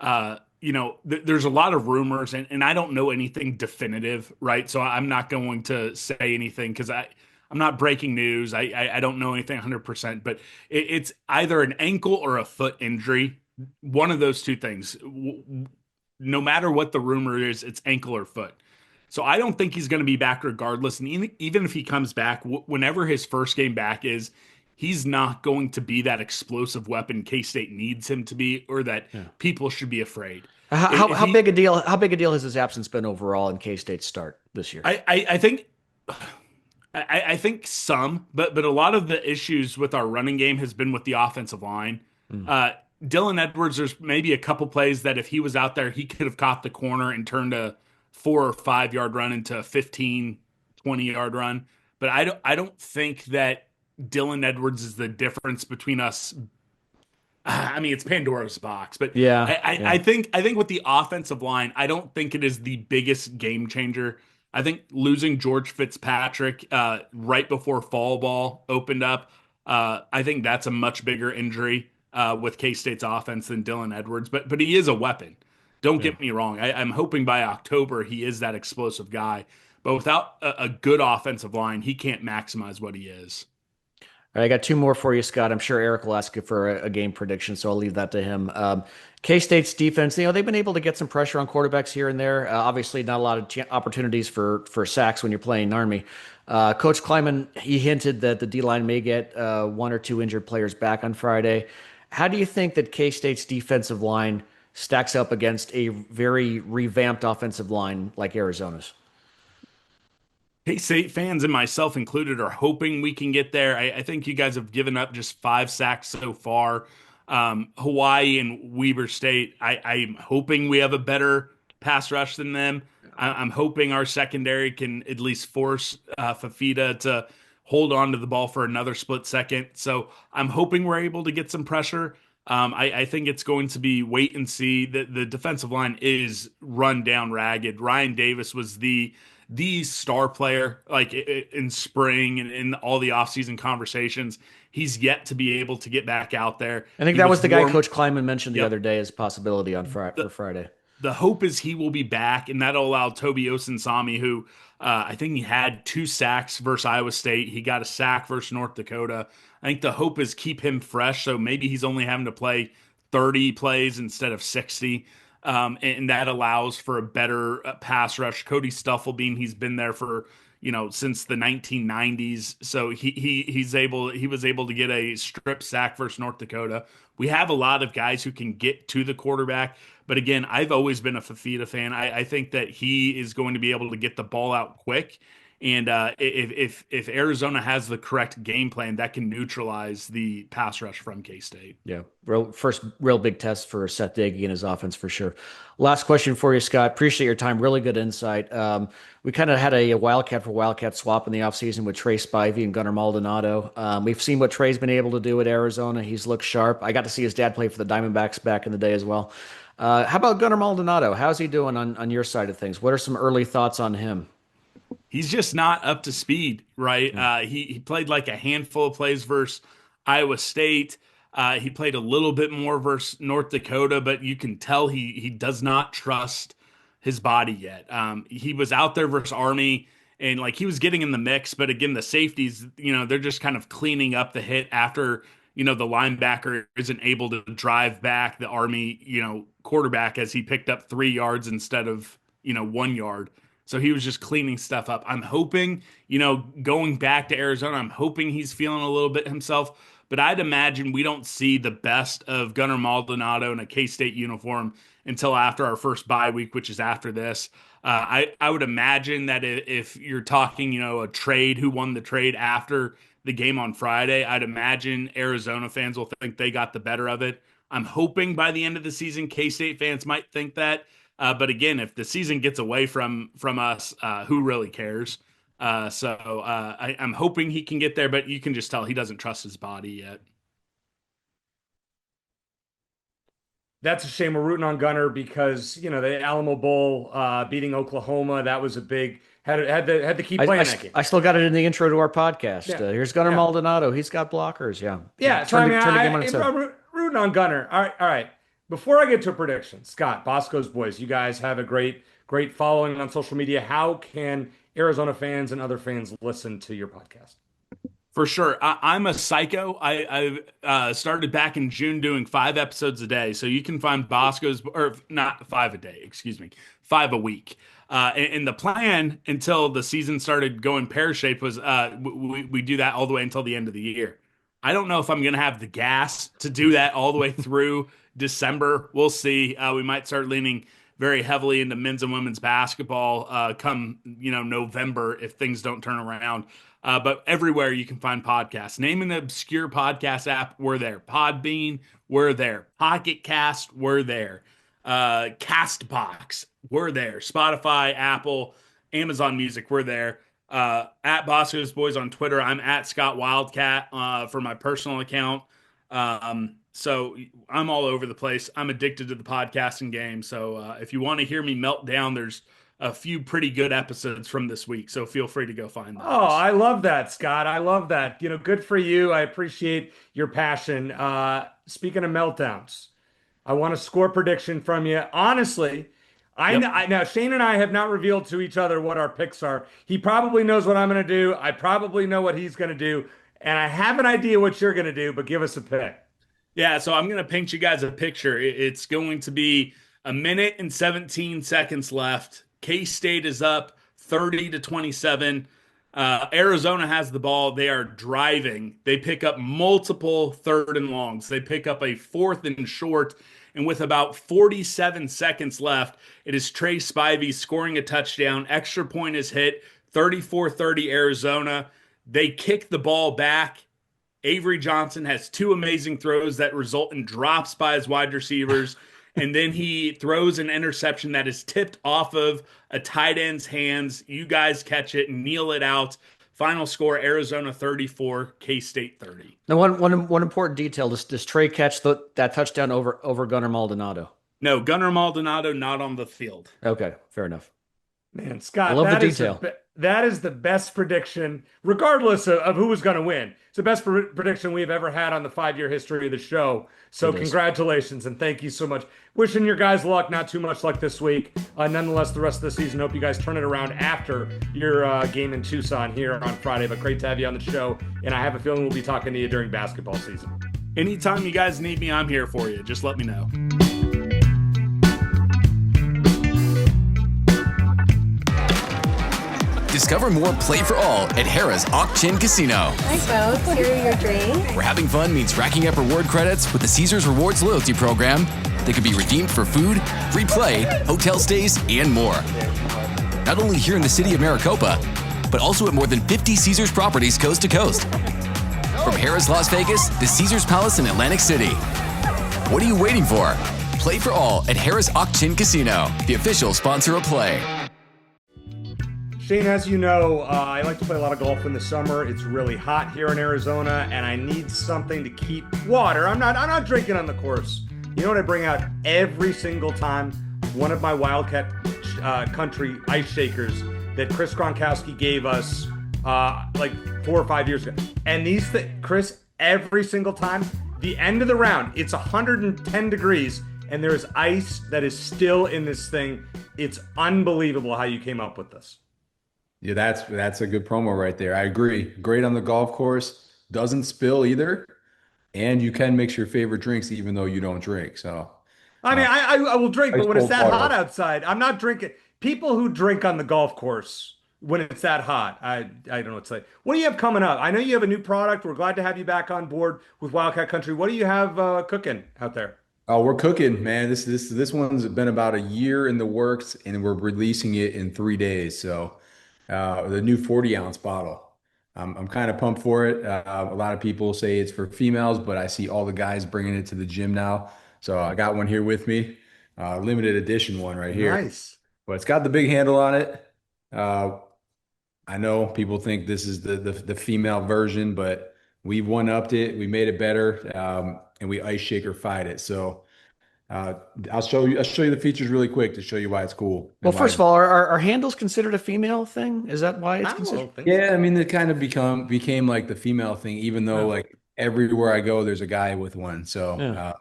a lot of rumors, and I don't know anything definitive, right? So I'm not going to say anything because I'm not breaking news. I don't know anything 100%, but it's either an ankle or a foot injury. One of those two things. No matter what the rumor is, it's ankle or foot. So I don't think he's going to be back regardless. And even if he comes back, whenever his first game back is, he's not going to be that explosive weapon K-State needs him to be, or that people should be afraid. How big a deal? How big a deal has his absence been overall in K-State's start this year? I think I think some, but a lot of the issues with our running game has been with the offensive line. Dylan Edwards, there's maybe a couple plays that if he was out there, he could have caught the corner and turned a 4 or 5 yard run into a 15, 20-yard run. But I don't think that Dylan Edwards is the difference between us. I mean, it's Pandora's box, but I think with the offensive line, I don't think it is the biggest game changer. I think losing George Fitzpatrick right before fall ball opened up, I think that's a much bigger injury with K-State's offense than Dylan Edwards. But he is a weapon. Don't get me wrong. I'm hoping by October he is that explosive guy. But without a good offensive line, he can't maximize what he is. All right, I got two more for you, Scott. I'm sure Eric will ask you for a game prediction, so I'll leave that to him. K-State's defense, they've been able to get some pressure on quarterbacks here and there. Obviously, not a lot of opportunities for sacks when you're playing Army. Coach Kleiman, he hinted that the D-line may get one or two injured players back on Friday. How do you think that K-State's defensive line stacks up against a very revamped offensive line like Arizona's? K-State fans and myself included are hoping we can get there. I think you guys have given up just 5 sacks so far. Hawaii and Weber State, I'm hoping we have a better pass rush than them. I'm hoping our secondary can at least force Fafita to hold on to the ball for another split second. So I'm hoping we're able to get some pressure. I think it's going to be wait and see. The defensive line is run down ragged. Ryan Davis was the star player like in spring and in all the offseason conversations. He's yet to be able to get back out there. I think that was the guy Coach Kleiman mentioned the other day as a possibility on for Friday. The hope is he will be back, and that'll allow Toby Osinsami, who I think he had 2 sacks versus Iowa State. He got a sack versus North Dakota. I think the hope is keep him fresh, so maybe he's only having to play 30 plays instead of 60. And that allows for a better pass rush. Cody Stufflebeam, he's been there for since the 1990s, so he was able to get a strip sack versus North Dakota. We have a lot of guys who can get to the quarterback, but again, I've always been a Fafita fan. I think that he is going to be able to get the ball out quick. And if Arizona has the correct game plan, that can neutralize the pass rush from K-State. Yeah, first real big test for Seth Diggy and his offense for sure. Last question for you, Scott. Appreciate your time. Really good insight. We kind of had a Wildcat for Wildcat swap in the offseason with Trey Spivey and Gunnar Maldonado. We've seen what Trey's been able to do at Arizona. He's looked sharp. I got to see his dad play for the Diamondbacks back in the day as well. How about Gunnar Maldonado? How's he doing on your side of things? What are some early thoughts on him? He's just not up to speed, right? He played like a handful of plays versus Iowa State. He played a little bit more versus North Dakota, but you can tell he does not trust his body yet. He was out there versus Army, and like he was getting in the mix, but again, the safeties, they're just kind of cleaning up the hit after, the linebacker isn't able to drive back the Army, quarterback as he picked up 3 yards instead of, 1 yard. So he was just cleaning stuff up. I'm hoping, going back to Arizona, I'm hoping he's feeling a little bit himself. But I'd imagine we don't see the best of Gunnar Maldonado in a K-State uniform until after our first bye week, which is after this. I would imagine that if you're talking, a trade, who won the trade after the game on Friday, I'd imagine Arizona fans will think they got the better of it. I'm hoping by the end of the season, K-State fans might think that. But again, if the season gets away from us, who really cares? So I'm hoping he can get there, but you can just tell he doesn't trust his body yet. That's a shame. We're rooting on Gunnar because the Alamo Bowl beating Oklahoma, that was a big had to keep playing that game. I still got it in the intro to our podcast. Yeah. Here's Gunnar Maldonado. He's got blockers. Yeah. So I'm rooting on Gunnar. All right. Before I get to a prediction, Scott, Boscoe's boys, you guys have a great following on social media. How can Arizona fans and other fans listen to your podcast? For sure. I'm a psycho. I started back in June doing 5 episodes a day. So you can find Boscoe's, or not 5 a day, 5 a week. And the plan until the season started going pear-shaped was we do that all the way until the end of the year. I don't know if I'm going to have the gas to do that all the way through December. We'll see. We might start leaning very heavily into men's and women's basketball come November if things don't turn around. But everywhere you can find podcasts. Name an obscure podcast app, we're there. Podbean, we're there. Pocket Cast, we're there. Castbox, we're there. Spotify, Apple, Amazon Music, we're there. At Boscoe's Boys on Twitter. I'm at Scott Wildcat for my personal account. So I'm all over the place. I'm addicted to the podcasting game. So if you want to hear me melt down, there's a few pretty good episodes from this week. So feel free to go find those. Oh, I love that, Scott. I love that. Good for you. I appreciate your passion. Speaking of meltdowns, I want a score prediction from you. Honestly, now Shane and I have not revealed to each other what our picks are. He probably knows what I'm going to do. I probably know what he's going to do. And I have an idea what you're going to do, but give us a pick. Yeah, so I'm going to paint you guys a picture. It's going to be 1 minute and 17 seconds left. K-State is up 30-27. Arizona has the ball. They are driving. They pick up multiple 3rd and longs. They pick up a 4th and short. And with about 47 seconds left, it is Trey Spivey scoring a touchdown. Extra point is hit. 34-30 Arizona. They kick the ball back. Avery Johnson has 2 amazing throws that result in drops by his wide receivers. And then he throws an interception that is tipped off of a tight end's hands. You guys catch it and kneel it out. Final score, Arizona 34, K-State 30. Now, one important detail, does Trey catch that touchdown over Gunnar Maldonado? No, Gunnar Maldonado not on the field. Okay, fair enough. Man, Scott, I love the detail. That is the best prediction, regardless of who was going to win. It's the best prediction we've ever had on the 5-year history of the show. So congratulations and thank you so much. Wishing your guys luck, not too much luck this week. Nonetheless, the rest of the season, hope you guys turn it around after your game in Tucson here on Friday. But great to have you on the show, and I have a feeling we'll be talking to you during basketball season. Anytime you guys need me, I'm here for you. Just let me know. Discover more Play for All at Harrah's Auction Casino. Hi, folks. Here are your drinks. Where having fun means racking up reward credits with the Caesars Rewards loyalty program that can be redeemed for food, free play, hotel stays, and more. Not only here in the city of Maricopa, but also at more than 50 Caesars properties coast to coast. From Harrah's Las Vegas to Caesars Palace in Atlantic City. What are you waiting for? Play for All at Harrah's Auction Casino, the official sponsor of Play. Shane, as you know, I like to play a lot of golf in the summer. It's really hot here in Arizona, and I need something to keep water. I'm not drinking on the course. You know what I bring out every single time? One of my Wildcat Country ice shakers that Chris Gronkowski gave us like 4 or 5 years ago. And these Chris, every single time, the end of the round, it's 110 degrees, and there's ice that is still in this thing. It's unbelievable how you came up with this. Yeah, that's a good promo right there. I agree. Great on the golf course. Doesn't spill either. And you can mix your favorite drinks even though you don't drink. So I mean, I will drink, but when it's that water. hot outside, I'm not drinking. People who drink on the golf course when it's that hot, I don't know what to say. What do you have coming up? I know you have a new product. We're glad to have you back on board with Wildcat Country. What do you have cooking out there? Oh, we're cooking, man. This one's been about a year in the works, and we're releasing it in 3 days. So the new 40-ounce bottle. I'm kind of pumped for it. A lot of people say it's for females, but I see all the guys bringing it to the gym now. So I got one here with me, limited edition one right here. Nice. But it's got the big handle on it. I know people think this is the female version, but we one-upped it. We made it better, and we ice shaker-fied it. So I'll show you the features really quick to show you why it's cool. Well, first of all, are handles considered a female thing? Is that why it's considered? Yeah, I mean, it kind of became like the female thing, even though like everywhere I go, there's a guy with one. So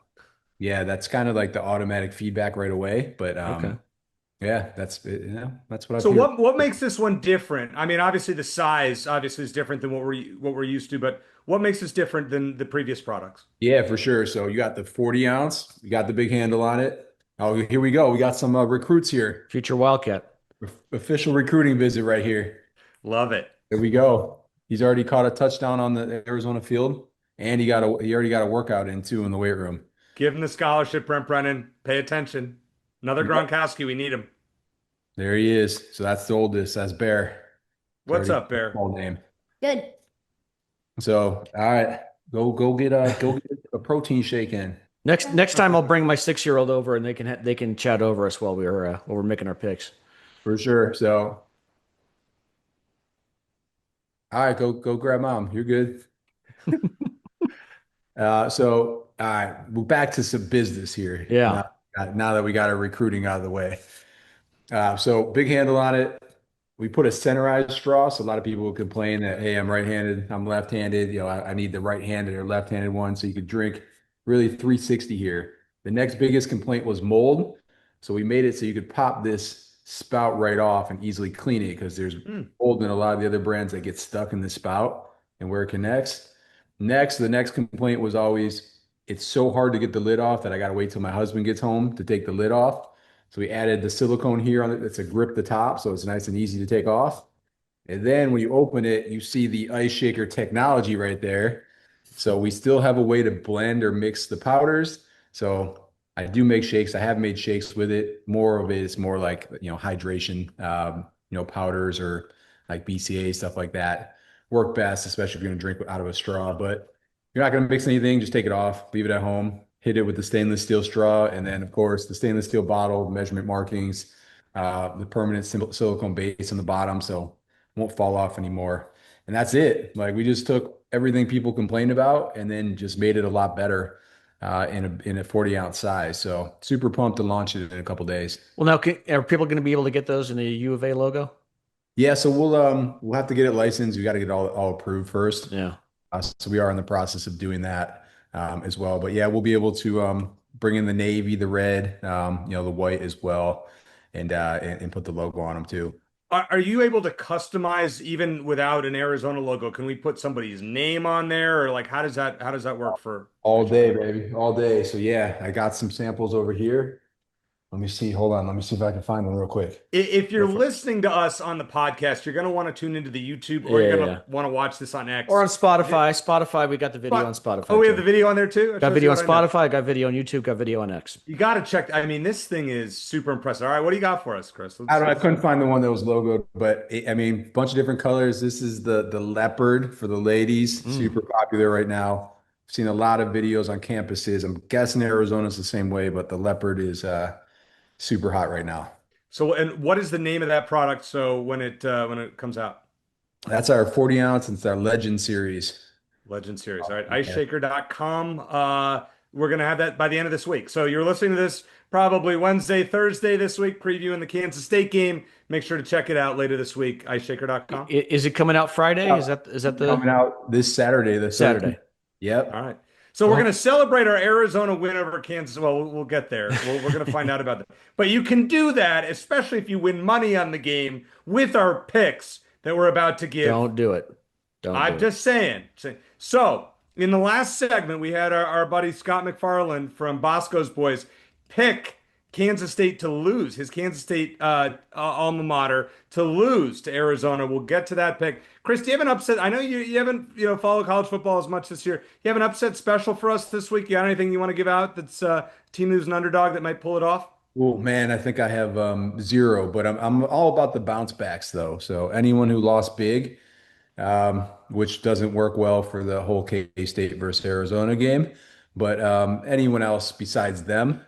yeah, that's kind of like the automatic feedback right away. But yeah, that's that's what I. So what makes this one different? I mean, obviously the size is different than what we're used to, but what makes this different than the previous products? Yeah, for sure. So you got the 40-ounce, you got the big handle on it. Oh, here we go. We got some recruits here. Future Wildcat. Official recruiting visit right here. Love it. There we go. He's already caught a touchdown on the Arizona field. and he already got a workout in too in the weight room. Give him the scholarship, Brent Brennan. Pay attention. Another Yep. Gronkowski. We need him. There he is. So that's the oldest. That's Bear. It's What's already up, a Bear? small name. Good. So all right, go get a protein shake in. Next time I'll bring my 6-year-old over and they can chat over us while we're making our picks. For sure. So all right, go grab mom. You're good. So all right, we're back to some business here. Yeah. Now that we got our recruiting out of the way. So big handle on it. We put a centerized straw. So a lot of people complain that, hey, I'm right-handed, I'm left-handed. I need the right-handed or left-handed one. So you could drink really 360 here. The next biggest complaint was mold. So we made it so you could pop this spout right off and easily clean it because there's mold in a lot of the other brands that get stuck in the spout and where it connects. The next complaint was always, it's so hard to get the lid off that I got to wait till my husband gets home to take the lid off. So we added the silicone here on it that's a grip the top, so it's nice and easy to take off. And then when you open it, you see the ice shaker technology right there. So we still have a way to blend or mix the powders. So I do make shakes. I have made shakes with it. More of it is more like, hydration, powders or like BCA, stuff like that work best, especially if you're going to drink out of a straw. But you're not going to mix anything. Just take it off, leave it at home, hit it with the stainless steel straw. And then, of course, the stainless steel bottle, measurement markings, the permanent silicone base on the bottom. So it won't fall off anymore. And that's it. Like we just took everything people complained about and then just made it a lot better in a 40-ounce size. So super pumped to launch it in a couple days. Well, now are people going to be able to get those in the U of A logo? Yeah, so we'll have to get it licensed. We got to get all approved first. Yeah. So we are in the process of doing that as well. But yeah, we'll be able to bring in the navy, the red, the white as well, and put the logo on them too. Are you able to customize even without an Arizona logo? Can we put somebody's name on there, or like how does that work for All day, baby, all day. So yeah, I got some samples over here. Let me see. Hold on. Let me see if I can find one real quick. If you're listening to us on the podcast, you're going to want to tune into the YouTube, or you're going to want to watch this on X or on Spotify. Spotify, we got the video on Spotify. Oh, we have the video on there too? Got video on Spotify, got video on YouTube, got video on X. You got to check. I mean, this thing is super impressive. All right, what do you got for us, Chris? I couldn't find the one that was logoed, but bunch of different colors. This is the leopard for the ladies, super popular right now. I've seen a lot of videos on campuses. I'm guessing Arizona's the same way, but the leopard is super hot right now. So, and what is the name of that product? So when it comes out, that's our 40-ounce. It's our Legend Series. Legend Series. All right, iceshaker.com. We're gonna have that by the end of this week. So you're listening to this probably Wednesday, Thursday this week, previewing the Kansas State game. Make sure to check it out later this week. Iceshaker.com. Is it coming out Friday? Is that the coming out this Saturday? Saturday. Yep. All right. So we're going to celebrate our Arizona win over Kansas. Well, we'll get there. We're going to find out about that. But you can do that, especially if you win money on the game with our picks that we're about to give. Don't do it. I'm just saying. So in the last segment, we had our buddy Scott McFarland from Boscoe's Boys pick Kansas State to lose, his Kansas State alma mater to lose to Arizona. We'll get to that pick. Chris, do you have an upset? I know you haven't followed college football as much this year. You have an upset special for us this week? You got anything you want to give out that's a team who's an underdog that might pull it off? Well, man, I think I have 0, but I'm all about the bounce backs though. So anyone who lost big, which doesn't work well for the whole K-State versus Arizona game, but anyone else besides them,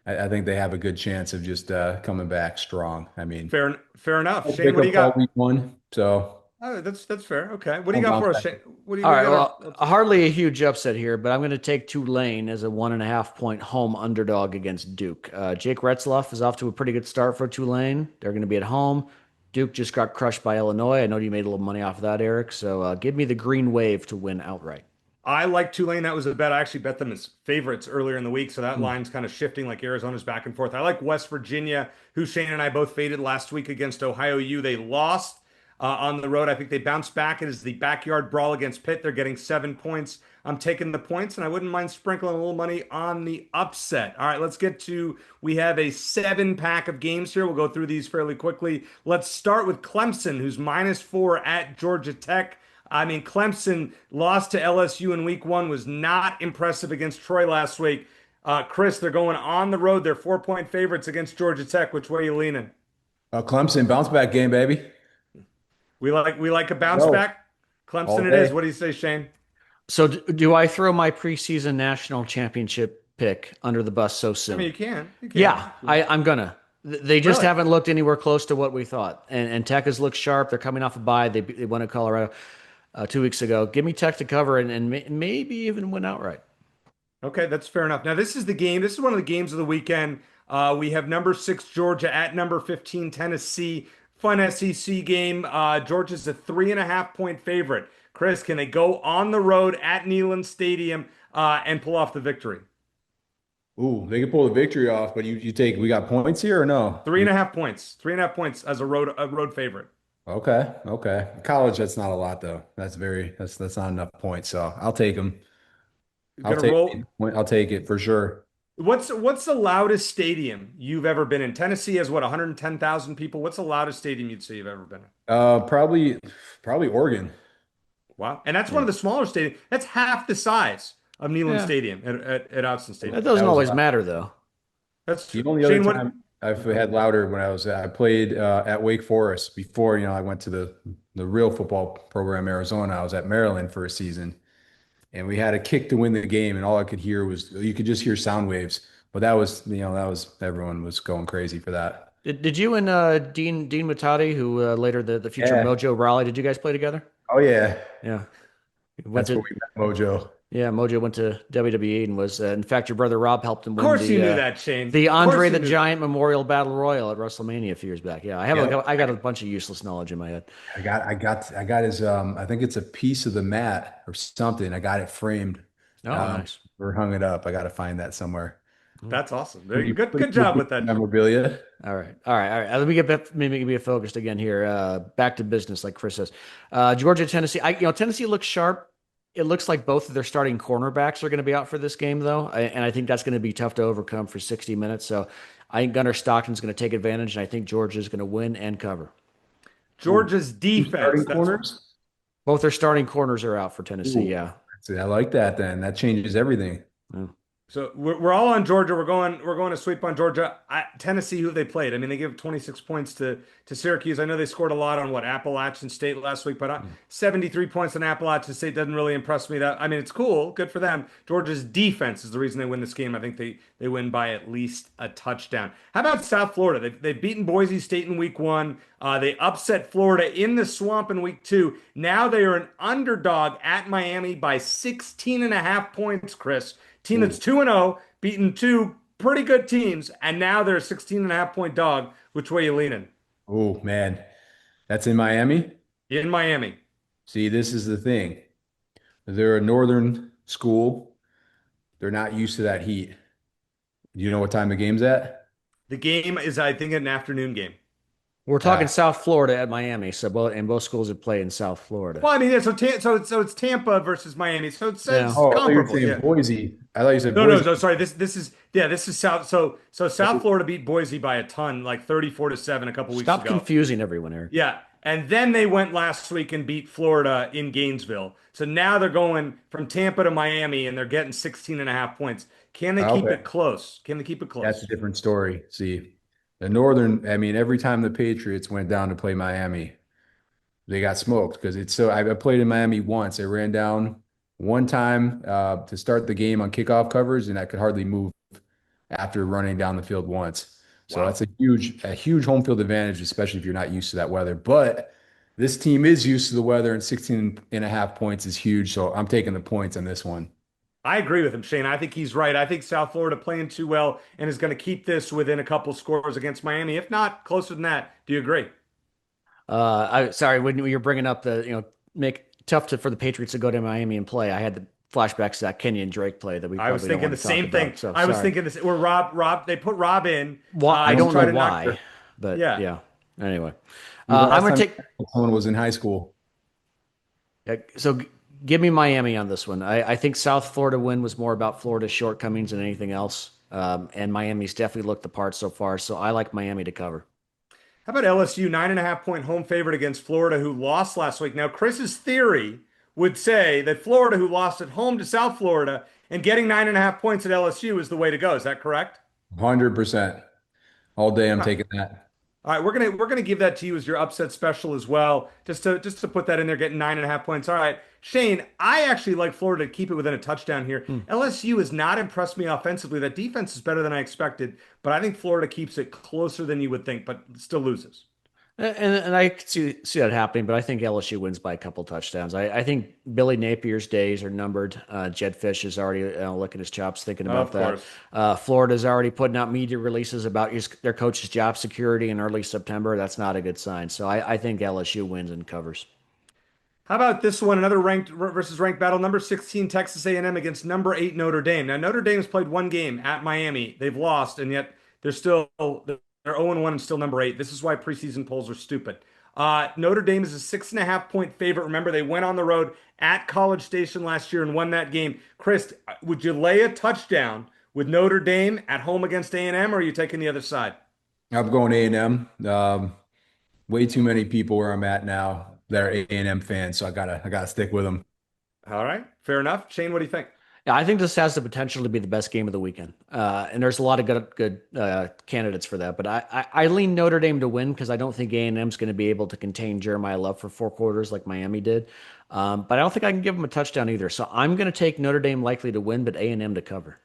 I think they have a good chance of just coming back strong. I mean, fair enough. Shane, what do you got? Week 1, so. Oh, that's fair. Okay, what do you got for us, Shane? All right. Well, hardly a huge upset here, but I'm going to take Tulane as a 1.5-point home underdog against Duke. Jake Retzloff is off to a pretty good start for Tulane. They're going to be at home. Duke just got crushed by Illinois. I know you made a little money off of that, Eric. So give me the green wave to win outright. I like Tulane. That was a bet. I actually bet them as favorites earlier in the week, so that line's kind of shifting like Arizona's back and forth. I like West Virginia, who Shane and I both faded last week against Ohio U. They lost on the road. I think they bounced back. It is the backyard brawl against Pitt. They're getting 7 points. I'm taking the points, and I wouldn't mind sprinkling a little money on the upset. All right, let's get to, we have a 7-pack of games here. We'll go through these fairly quickly. Let's start with Clemson, who's -4 at Georgia Tech. I mean, Clemson lost to LSU in week 1, was not impressive against Troy last week. Chris, they're going on the road. They're 4-point favorites against Georgia Tech. Which way are you leaning? Clemson bounce back game, baby. We like a bounce Go. back. All Clemson it day. is. What do you say, Shane? So do I throw my preseason national championship pick under the bus so soon? I mean, you can. You can. Yeah, I'm gonna. They just Really? haven't looked anywhere close to what we thought. And Tech has looked sharp. They're coming off a bye. They won at Colorado 2 weeks ago. Give me Tech to cover and maybe even win outright. Okay, that's fair enough. Now, this is the game. This is one of the games of the weekend. We have number 6 Georgia at number 15 Tennessee. Fun SEC game. Georgia's a 3.5-point favorite. Chris, can they go on the road at Neyland Stadium and pull off the victory? Ooh, they can pull the victory off, but we got points here or no? 3.5 points. 3.5 points as a road favorite. Okay. College, that's not a lot though. That's not enough points. So I'll take them. I'll take it for sure. What's the loudest stadium you've ever been in? Tennessee has what, 110,000 people? What's the loudest stadium you'd say you've ever been in? Probably Oregon. Wow. And that's one of the smaller stadiums. That's half the size of Neyland Stadium at Austin Stadium. That doesn't always matter though. That's true. The only other time I've had louder when I played at Wake Forest before, I went to the real football program, Arizona. I was at Maryland for a season. And we had a kick to win the game, and all I could hear you could just hear sound waves. But that was everyone was going crazy for that. Did you and Dean Matati, who later the future Mojo Raleigh, did you guys play together? Oh yeah. Yeah. That's where we met Mojo. Yeah, Mojo went to WWE and was, in fact, your brother Rob helped him win. Of course you knew that, Shane. The Andre the Giant Memorial Battle Royal at WrestleMania a few years back. Yeah, I got a bunch of useless knowledge in my head. I got his I think it's a piece of the mat or something. I got it framed. Oh, nice. Or hung it up. I got to find that somewhere. That's awesome. Good job with that memorabilia. All right. Let me get focused again here. Back to business, like Chris says. Georgia, Tennessee. Tennessee looks sharp. It looks like both of their starting cornerbacks are going to be out for this game, though, and I think that's going to be tough to overcome for 60 minutes. So I think Gunnar Stockton's going to take advantage, and I think Georgia's going to win and cover. Georgia's defense. Corners? Both their starting corners are out for Tennessee. Ooh. Yeah. I like that. Then that changes everything. Yeah. So we're all on Georgia. We're going to sweep on Georgia. Tennessee, who they played. I mean, they gave 26 points to Syracuse. I know they scored a lot on Appalachian State last week, but 73 points on Appalachian State doesn't really impress me. It's cool, good for them. Georgia's defense is the reason they win this game. I think they win by at least a touchdown. How about South Florida? They've beaten Boise State in week 1. They upset Florida in the Swamp in week 2. Now they are an underdog at Miami by 16.5 points, Chris. Team that's 2-0, beaten 2 pretty good teams, and now they're a 16.5-point dog. Which way you leaning? Oh, man. That's in Miami? In Miami. See, this is the thing. They're a northern school. They're not used to that heat. Do you know what time the game's at? The game is, I think, an afternoon game. We're talking South Florida at Miami, so both schools would play in South Florida. Well, I mean, so it's Tampa versus Miami, so it's comparable. Boise. I thought you said Boise. No. Sorry, this is South. So South Florida beat Boise by a ton, like 34-7 a couple weeks ago. Stop confusing everyone, Eric. Yeah, and then they went last week and beat Florida in Gainesville. So now they're going from Tampa to Miami, and they're getting 16.5 points. Can they keep it close? That's a different story. See. The Northern, every time the Patriots went down to play Miami, they got smoked because I played in Miami once. I ran down one time to start the game on kickoff covers, and I could hardly move after running down the field once. So that's a huge home field advantage, especially if you're not used to that weather. But this team is used to the weather, and 16.5 points is huge. So I'm taking the points on this one. I agree with him, Shane. I think he's right. I think South Florida playing too well and is going to keep this within a couple scores against Miami. If not, closer than that. Do you agree? Sorry, when you're bringing up make tough for the Patriots to go to Miami and play, I had the flashbacks to that Kenyon Drake play that we. I was thinking the same thing. I was thinking this. Where Rob, they put Rob in. Well, I don't know why, but yeah. Anyway, I'm going to take. Someone was in high school. So. Give me Miami on this one. I think South Florida win was more about Florida's shortcomings than anything else. And Miami's definitely looked the part so far. So I like Miami to cover. How about LSU, 9.5 point home favorite against Florida, who lost last week? Now, Chris's theory would say that Florida, who lost at home to South Florida, and getting 9.5 points at LSU is the way to go. Is that correct? 100%. All day I'm All taking that. right, we're gonna give that to you as your upset special as well, just to put that in there, getting 9.5 points. All right, Shane, I actually like Florida to keep it within a touchdown here. LSU has not impressed me offensively. That defense is better than I expected, but I think Florida keeps it closer than you would think, but still loses. And I could see that happening, but I think LSU wins by a couple touchdowns. I think Billy Napier's days are numbered. Jed Fish is already licking his chops thinking about Of that. course. Florida's already putting out media releases about their coach's job security in early September. That's not a good sign. So I think LSU wins and covers. How about this one? Another ranked versus ranked battle. Number 16 Texas A&M against number 8 Notre Dame. Now Notre Dame's played one game at Miami. They've lost, and yet they're 0-1 and still number 8. This is why preseason polls are stupid. Notre Dame is a 6.5 point favorite. Remember, they went on the road at College Station last year and won that game. Chris, would you lay a touchdown with Notre Dame at home against A&M, or are you taking the other side? I'm going A&M. Way too many people where I'm at now that are A&M fans, so I gotta stick with them. All right, fair enough. Shane, what do you think? Yeah, I think this has the potential to be the best game of the weekend, and there's a lot of good candidates for that. But I lean Notre Dame to win because I don't think A&M is going to be able to contain Jeremiah Love for 4 quarters like Miami did. But I don't think I can give them a touchdown either. So I'm going to take Notre Dame likely to win, but A&M to cover.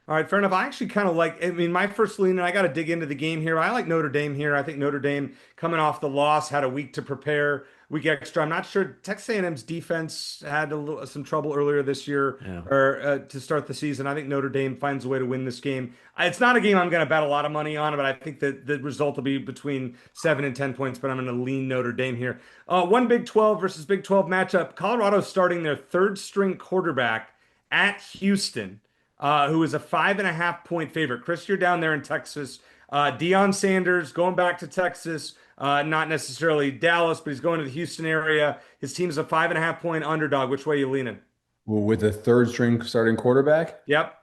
All right, fair enough. I actually kind of like, I mean, my first lean, and I got to dig into the game here. I like Notre Dame here. I think Notre Dame coming off the loss had a week to prepare, week extra. I'm not sure Texas A&M's defense had some trouble earlier this year Yeah. or to start the season. I think Notre Dame finds a way to win this game. It's not a game I'm going to bet a lot of money on, but I think that the result will be between 7 and 10 points, but I'm going to lean Notre Dame here. One Big 12 versus Big 12 matchup. Colorado starting their third string quarterback at Houston, who is a 5.5 point favorite. Chris, you're down there in Texas. Deion Sanders going back to Texas, not necessarily Dallas, but he's going to the Houston area. His team's a 5.5 point underdog. Which way are you leaning? Well, with the third string starting quarterback, Yep,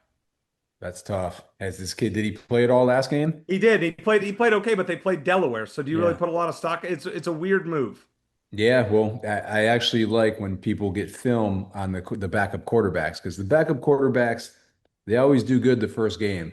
that's tough. As this kid, did he play it all last game? he did. He played okay, but they played Delaware. So do you really Yeah. put a lot of stock? It's a weird move. Yeah, well, I actually like when people get film on the backup quarterbacks because the backup quarterbacks, they always do good the first game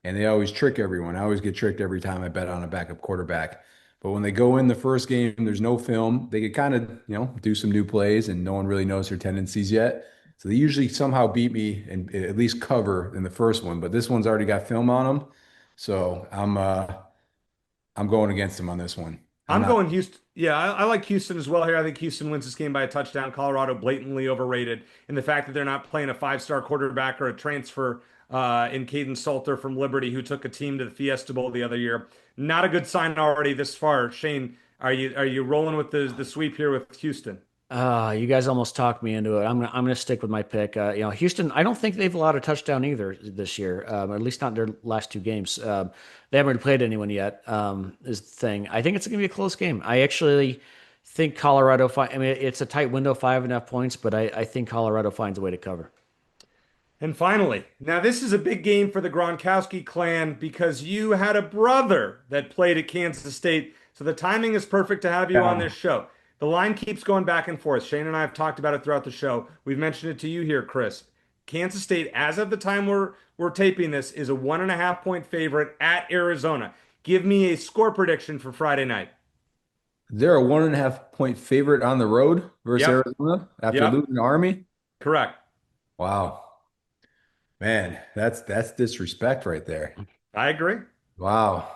and they always trick everyone. I always get tricked every time I bet on a backup quarterback. But when they go in the first game, there's no film. They could kind of, do some new plays and no one really knows their tendencies yet. So they usually somehow beat me and at least cover in the first one. But this one's already got film on them. So I'm going against them on this one. I'm I'm not. going Houston. Yeah, I like Houston as well here. I think Houston wins this game by a touchdown. Colorado blatantly overrated in the fact that they're not playing a 5-star quarterback or a transfer in Caden Salter from Liberty, who took a team to the Fiesta Bowl the other year. Not a good sign already this far. Shane, are you rolling with the sweep here with Houston? You guys almost talked me into it. I'm gonna stick with my pick. Houston. I don't think they've allowed a touchdown either this year. At least not in their last 2 games. They haven't really played anyone yet. Is the thing. I think it's gonna be a close game. I actually think Colorado. I mean, it's a tight window, 5.5 points, but I think Colorado finds a way to cover. And finally, now this is a big game for the Gronkowski clan because you had a brother that played at Kansas State. So the timing is perfect to have you on this show. The line keeps going back and forth. Shane and I have talked about it throughout the show. We've mentioned it to you here, Chris. Kansas State, as of the time we're taping this, is a 1.5 point favorite at Arizona. Give me a score prediction for Friday night. They're a 1.5 point favorite on the road versus Yep. Arizona after Yep. losing to Army. Correct. Wow, man, that's disrespect right there. I agree. Wow.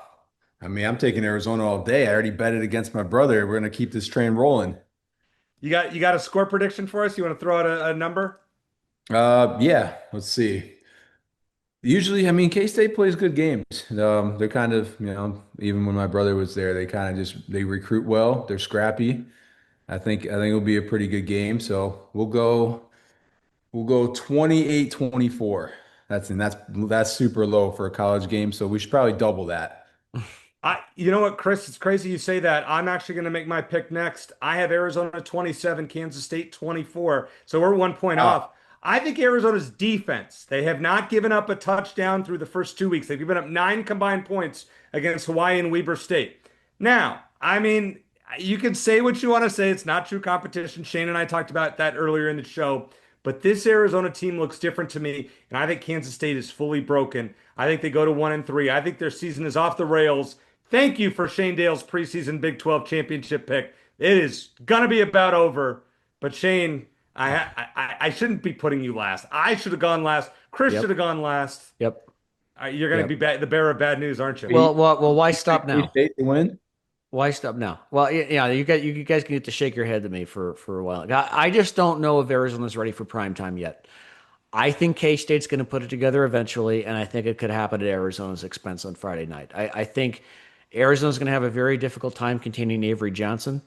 I mean, I'm taking Arizona all day. I already bet it against my brother. We're gonna keep this train rolling. You got a score prediction for us? You want to throw out a number? Yeah. Let's see. Usually, I mean, K-State plays good games. They're kind of, even when my brother was there, they kind of they recruit well. They're scrappy. I think it'll be a pretty good game. So we'll go 28-24. That's super low for a college game. So we should probably double that. You know what, Chris? It's crazy you say that. I'm actually going to make my pick next. I have Arizona 27, Kansas State 24. So we're 1 point off. I think Arizona's defense, they have not given up a touchdown through the first 2 weeks. They've given up 9 combined points against Hawaii and Weber State. Now, I mean, you can say what you want to say. It's not true competition. Shane and I talked about that earlier in the show. But this Arizona team looks different to me, and I think Kansas State is fully broken. I think they go to 1-3. I think their season is off the rails. Thank you for Shane Dale's preseason Big 12 championship pick. It is gonna be about over. But Shane, I shouldn't be putting you last. I should have gone last. Chris should have gone last. Yep. You're gonna be the bearer of bad news, aren't you? Well, why stop now? State to win. Why stop now? Well, yeah, you guys can get to shake your head at me for a while. I just don't know if Arizona's ready for prime time yet. I think K-State's going to put it together eventually, and I think it could happen at Arizona's expense on Friday night. I think Arizona's going to have a very difficult time containing Avery Johnson.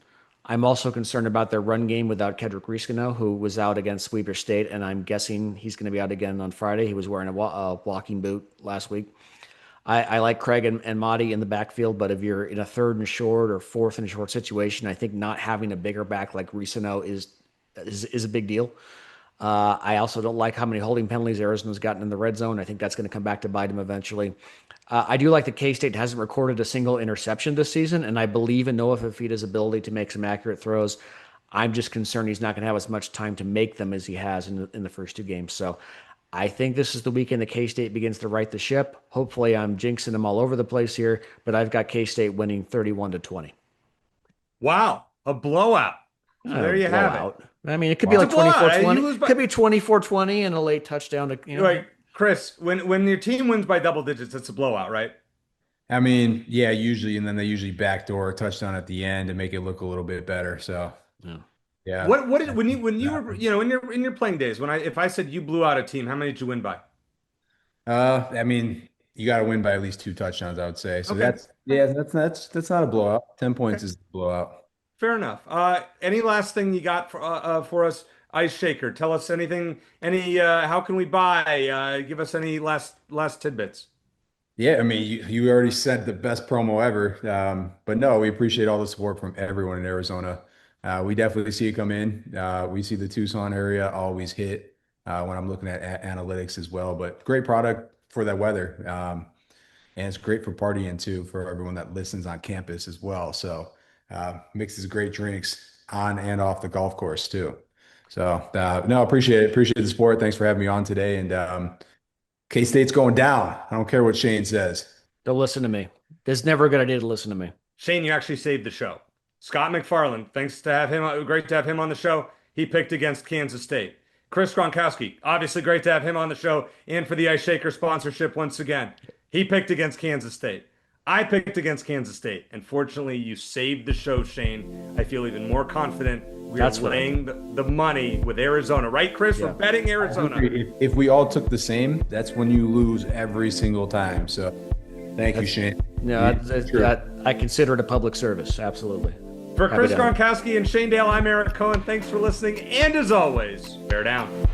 I'm also concerned about their run game without Kedrick Riscano, who was out against Weber State, and I'm guessing he's going to be out again on Friday. He was wearing a walking boot last week. I like Craig and Mahdi in the backfield, but if you're in a 3rd and short or 4th and short situation, I think not having a bigger back like Risano is a big deal. I also don't like how many holding penalties Arizona's gotten in the red zone. I think that's going to come back to bite him eventually. I do like that K-State hasn't recorded a single interception this season, and I believe in Noah Fafita's ability to make some accurate throws. I'm just concerned he's not going to have as much time to make them as he has in the first 2 games. So I think this is the weekend that K-State begins to right the ship. Hopefully I'm jinxing them all over the place here, but I've got K-State winning 31-20. Wow, a blowout. So there you have it. I mean, it could be like 24-20. It could be 24-20 and a late touchdown to, Right. Chris, when your team wins by double digits, it's a blowout, right? I mean, yeah, usually, and then they usually backdoor a touchdown at the end to make it look a little bit better. So, yeah. What did when you were in your playing days, if I said you blew out a team, how many did you win by? I mean, you got to win by at least 2 touchdowns, I would say. So that's not a blowout. 10 points is a blowout. Fair enough. Any last thing you got for us, Ice Shaker? Tell us anything. How can we buy? Give us any last tidbits. Yeah, I mean, you already said the best promo ever. But no, we appreciate all the support from everyone in Arizona. We definitely see it come in. We see the Tucson area always hit when I'm looking at analytics as well. But great product for that weather. And it's great for partying too, for everyone that listens on campus as well. So mixes great drinks on and off the golf course too. So no, appreciate it. Appreciate the support. Thanks for having me on today. And K-State's going down. I don't care what Shane says. Don't listen to me. There's never a good idea to listen to me. Shane, you actually saved the show. Scott McFarland, thanks to have him. Great to have him on the show. He picked against Kansas State. Chris Gronkowski, obviously great to have him on the show and for the Ice Shaker sponsorship once again. He picked against Kansas State. I picked against Kansas State. And fortunately, you saved the show, Shane. I feel even more confident we are laying the money with Arizona. Right, Chris? Yeah. We're betting Arizona. If we all took the same, that's when you lose every single time. So thank you, Shane. No, I consider it a public service. Absolutely. For Chris Gronkowski and Shane Dale, I'm Eric Cohen. Thanks for listening. And as always, bear down.